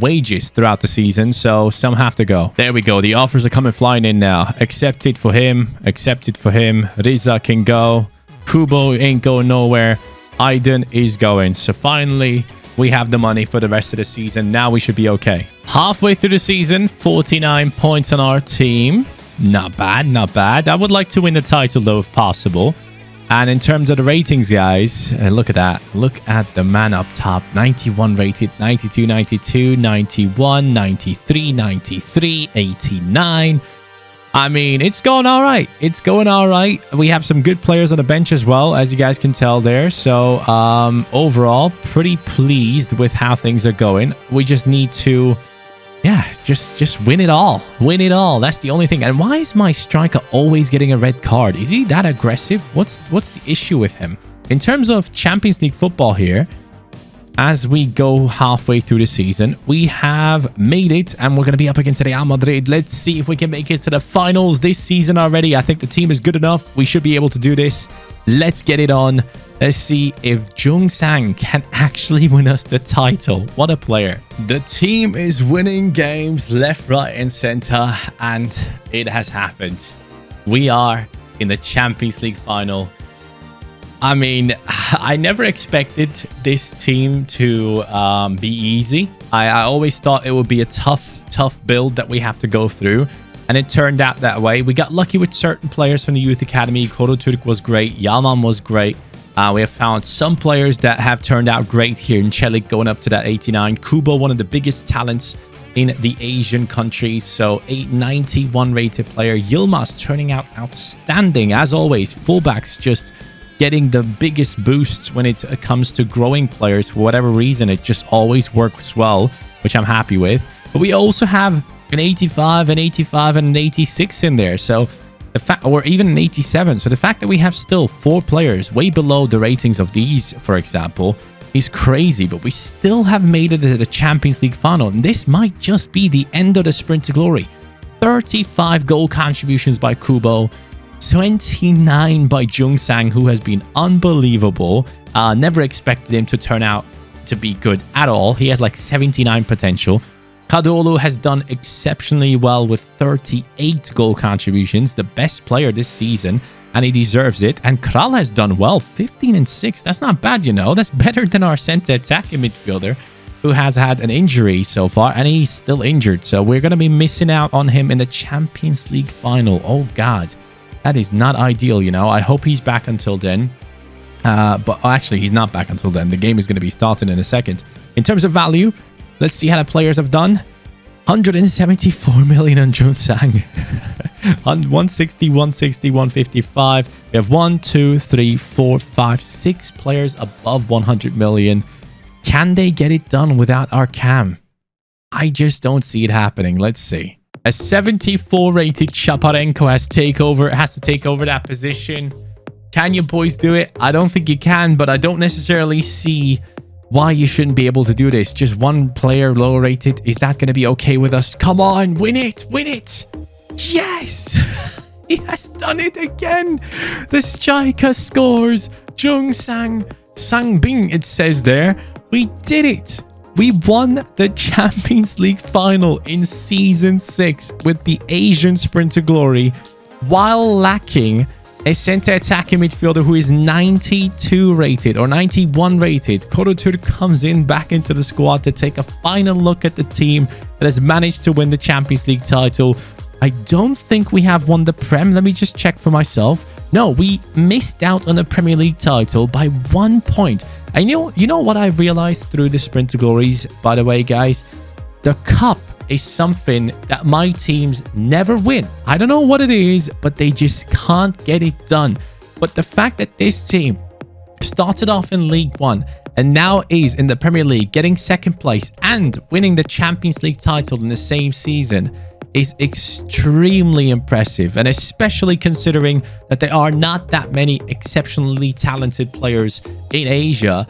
wages throughout the season. So some have to go. There we go. The offers are coming flying in now. Accepted for him. Accepted for him. Riza can go. Kubo ain't going nowhere. Aydin is going. So finally, we have the money for the rest of the season. Now we should be okay. Halfway through the season, 49 points on our team. Not bad, not bad. I would like to win the title, though, if possible. And in terms of the ratings, guys, look at that. Look at the man up top. 91 rated, 92, 92, 91, 93, 93, 89. I mean, it's going all right. It's going all right. We have some good players on the bench as well, as you guys can tell there. So overall, pretty pleased with how things are going. We just need to, just win it all. Win it all. That's the only thing. And why is my striker always getting a red card? Is he that aggressive? What's the issue with him? In terms of Champions League football here, as we go halfway through the season, we have made it, and we're going to be up against Real Madrid. Let's see if we can make it to the finals this season already. I think the team is good enough. We should be able to do this. Let's get it on. Let's see if Jung Sang can actually win us the title. What a player. The team is winning games left, right, and center, and it has happened. We are in the Champions League final. I mean, I never expected this team to be easy. I always thought it would be a tough build that we have to go through. And it turned out that way. We got lucky with certain players from the Youth Academy. Koroturk was great. Yaman was great. We have found some players that have turned out great here in Çelik, going up to that 89. Kubo, one of the biggest talents in the Asian countries. So 891 rated player. Yilmaz turning out outstanding. As always, fullbacks just getting the biggest boosts when it comes to growing players. For whatever reason, it just always works well, which I'm happy with. But we also have an 85, an 85, and an 86 in there. So the fact, or even an 87. So the fact that we have still 4 players way below the ratings of these, for example, is crazy. But we still have made it to the Champions League final. And this might just be the end of the sprint to glory. 35 goal contributions by Kubo. 29 by Jungsang, who has been unbelievable. Never expected him to turn out to be good at all. He has like 79 potential. Kadioglu has done exceptionally well with 38 goal contributions, the best player this season, and he deserves it. And Kral has done well, 15 and 6. That's not bad, you know. That's better than our center attacking midfielder, who has had an injury so far, and he's still injured. So we're going to be missing out on him in the Champions League final. Oh, God. That is not ideal, you know. I hope he's back until then. But actually, he's not back until then. The game is going to be starting in a second. In terms of value, let's see how the players have done. 174 million on Junsang. 160, 160, 155. We have 1, 2, 3, 4, 5, 6 players above 100 million. Can they get it done without our cam? I just don't see it happening. Let's see. A 74 rated Chaparenko has to take over that position. Can you boys do it? I don't think you can, but I don't necessarily see why you shouldn't be able to do this. Just one player low rated. Is that going to be okay with us? Come on, win it, win it. Yes, he has done it again. The striker scores. Jungsang Sangbing, it says there. We did it. We won the Champions League final in Season 6 with the Asian Sprint to Glory while lacking a center attacking midfielder who is 92 rated or 91 rated. Korotur comes in back into the squad to take a final look at the team that has managed to win the Champions League title. I don't think we have won the Prem. Let me just check for myself. No, we missed out on the Premier League title by 1 point. And you know what I've realized through the Sprint to Glories, by the way, guys? The cup is something that my teams never win. I don't know what it is, but they just can't get it done. But the fact that this team started off in League One and now is in the Premier League, getting second place and winning the Champions League title in the same season is extremely impressive, and especially considering that there are not that many exceptionally talented players in Asia,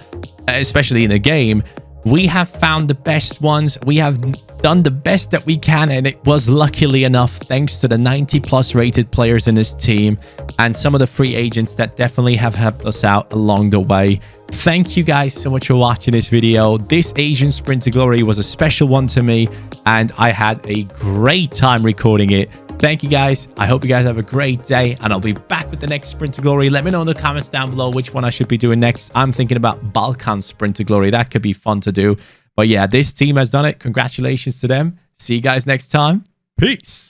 especially in the game. We have found the best ones. We have done the best that we can, and it was luckily enough thanks to the 90 plus rated players in this team and some of the free agents that definitely have helped us out along the way. Thank you guys so much for watching this video. This Asian Sprint to Glory was a special one to me, and I had a great time recording it. Thank you guys. I hope you guys have a great day, and I'll be back with the next Sprint to Glory. Let me know in the comments down below which one I should be doing next. I'm thinking about Balkan Sprint to Glory. That could be fun to do. But yeah, this team has done it. Congratulations to them. See you guys next time. Peace.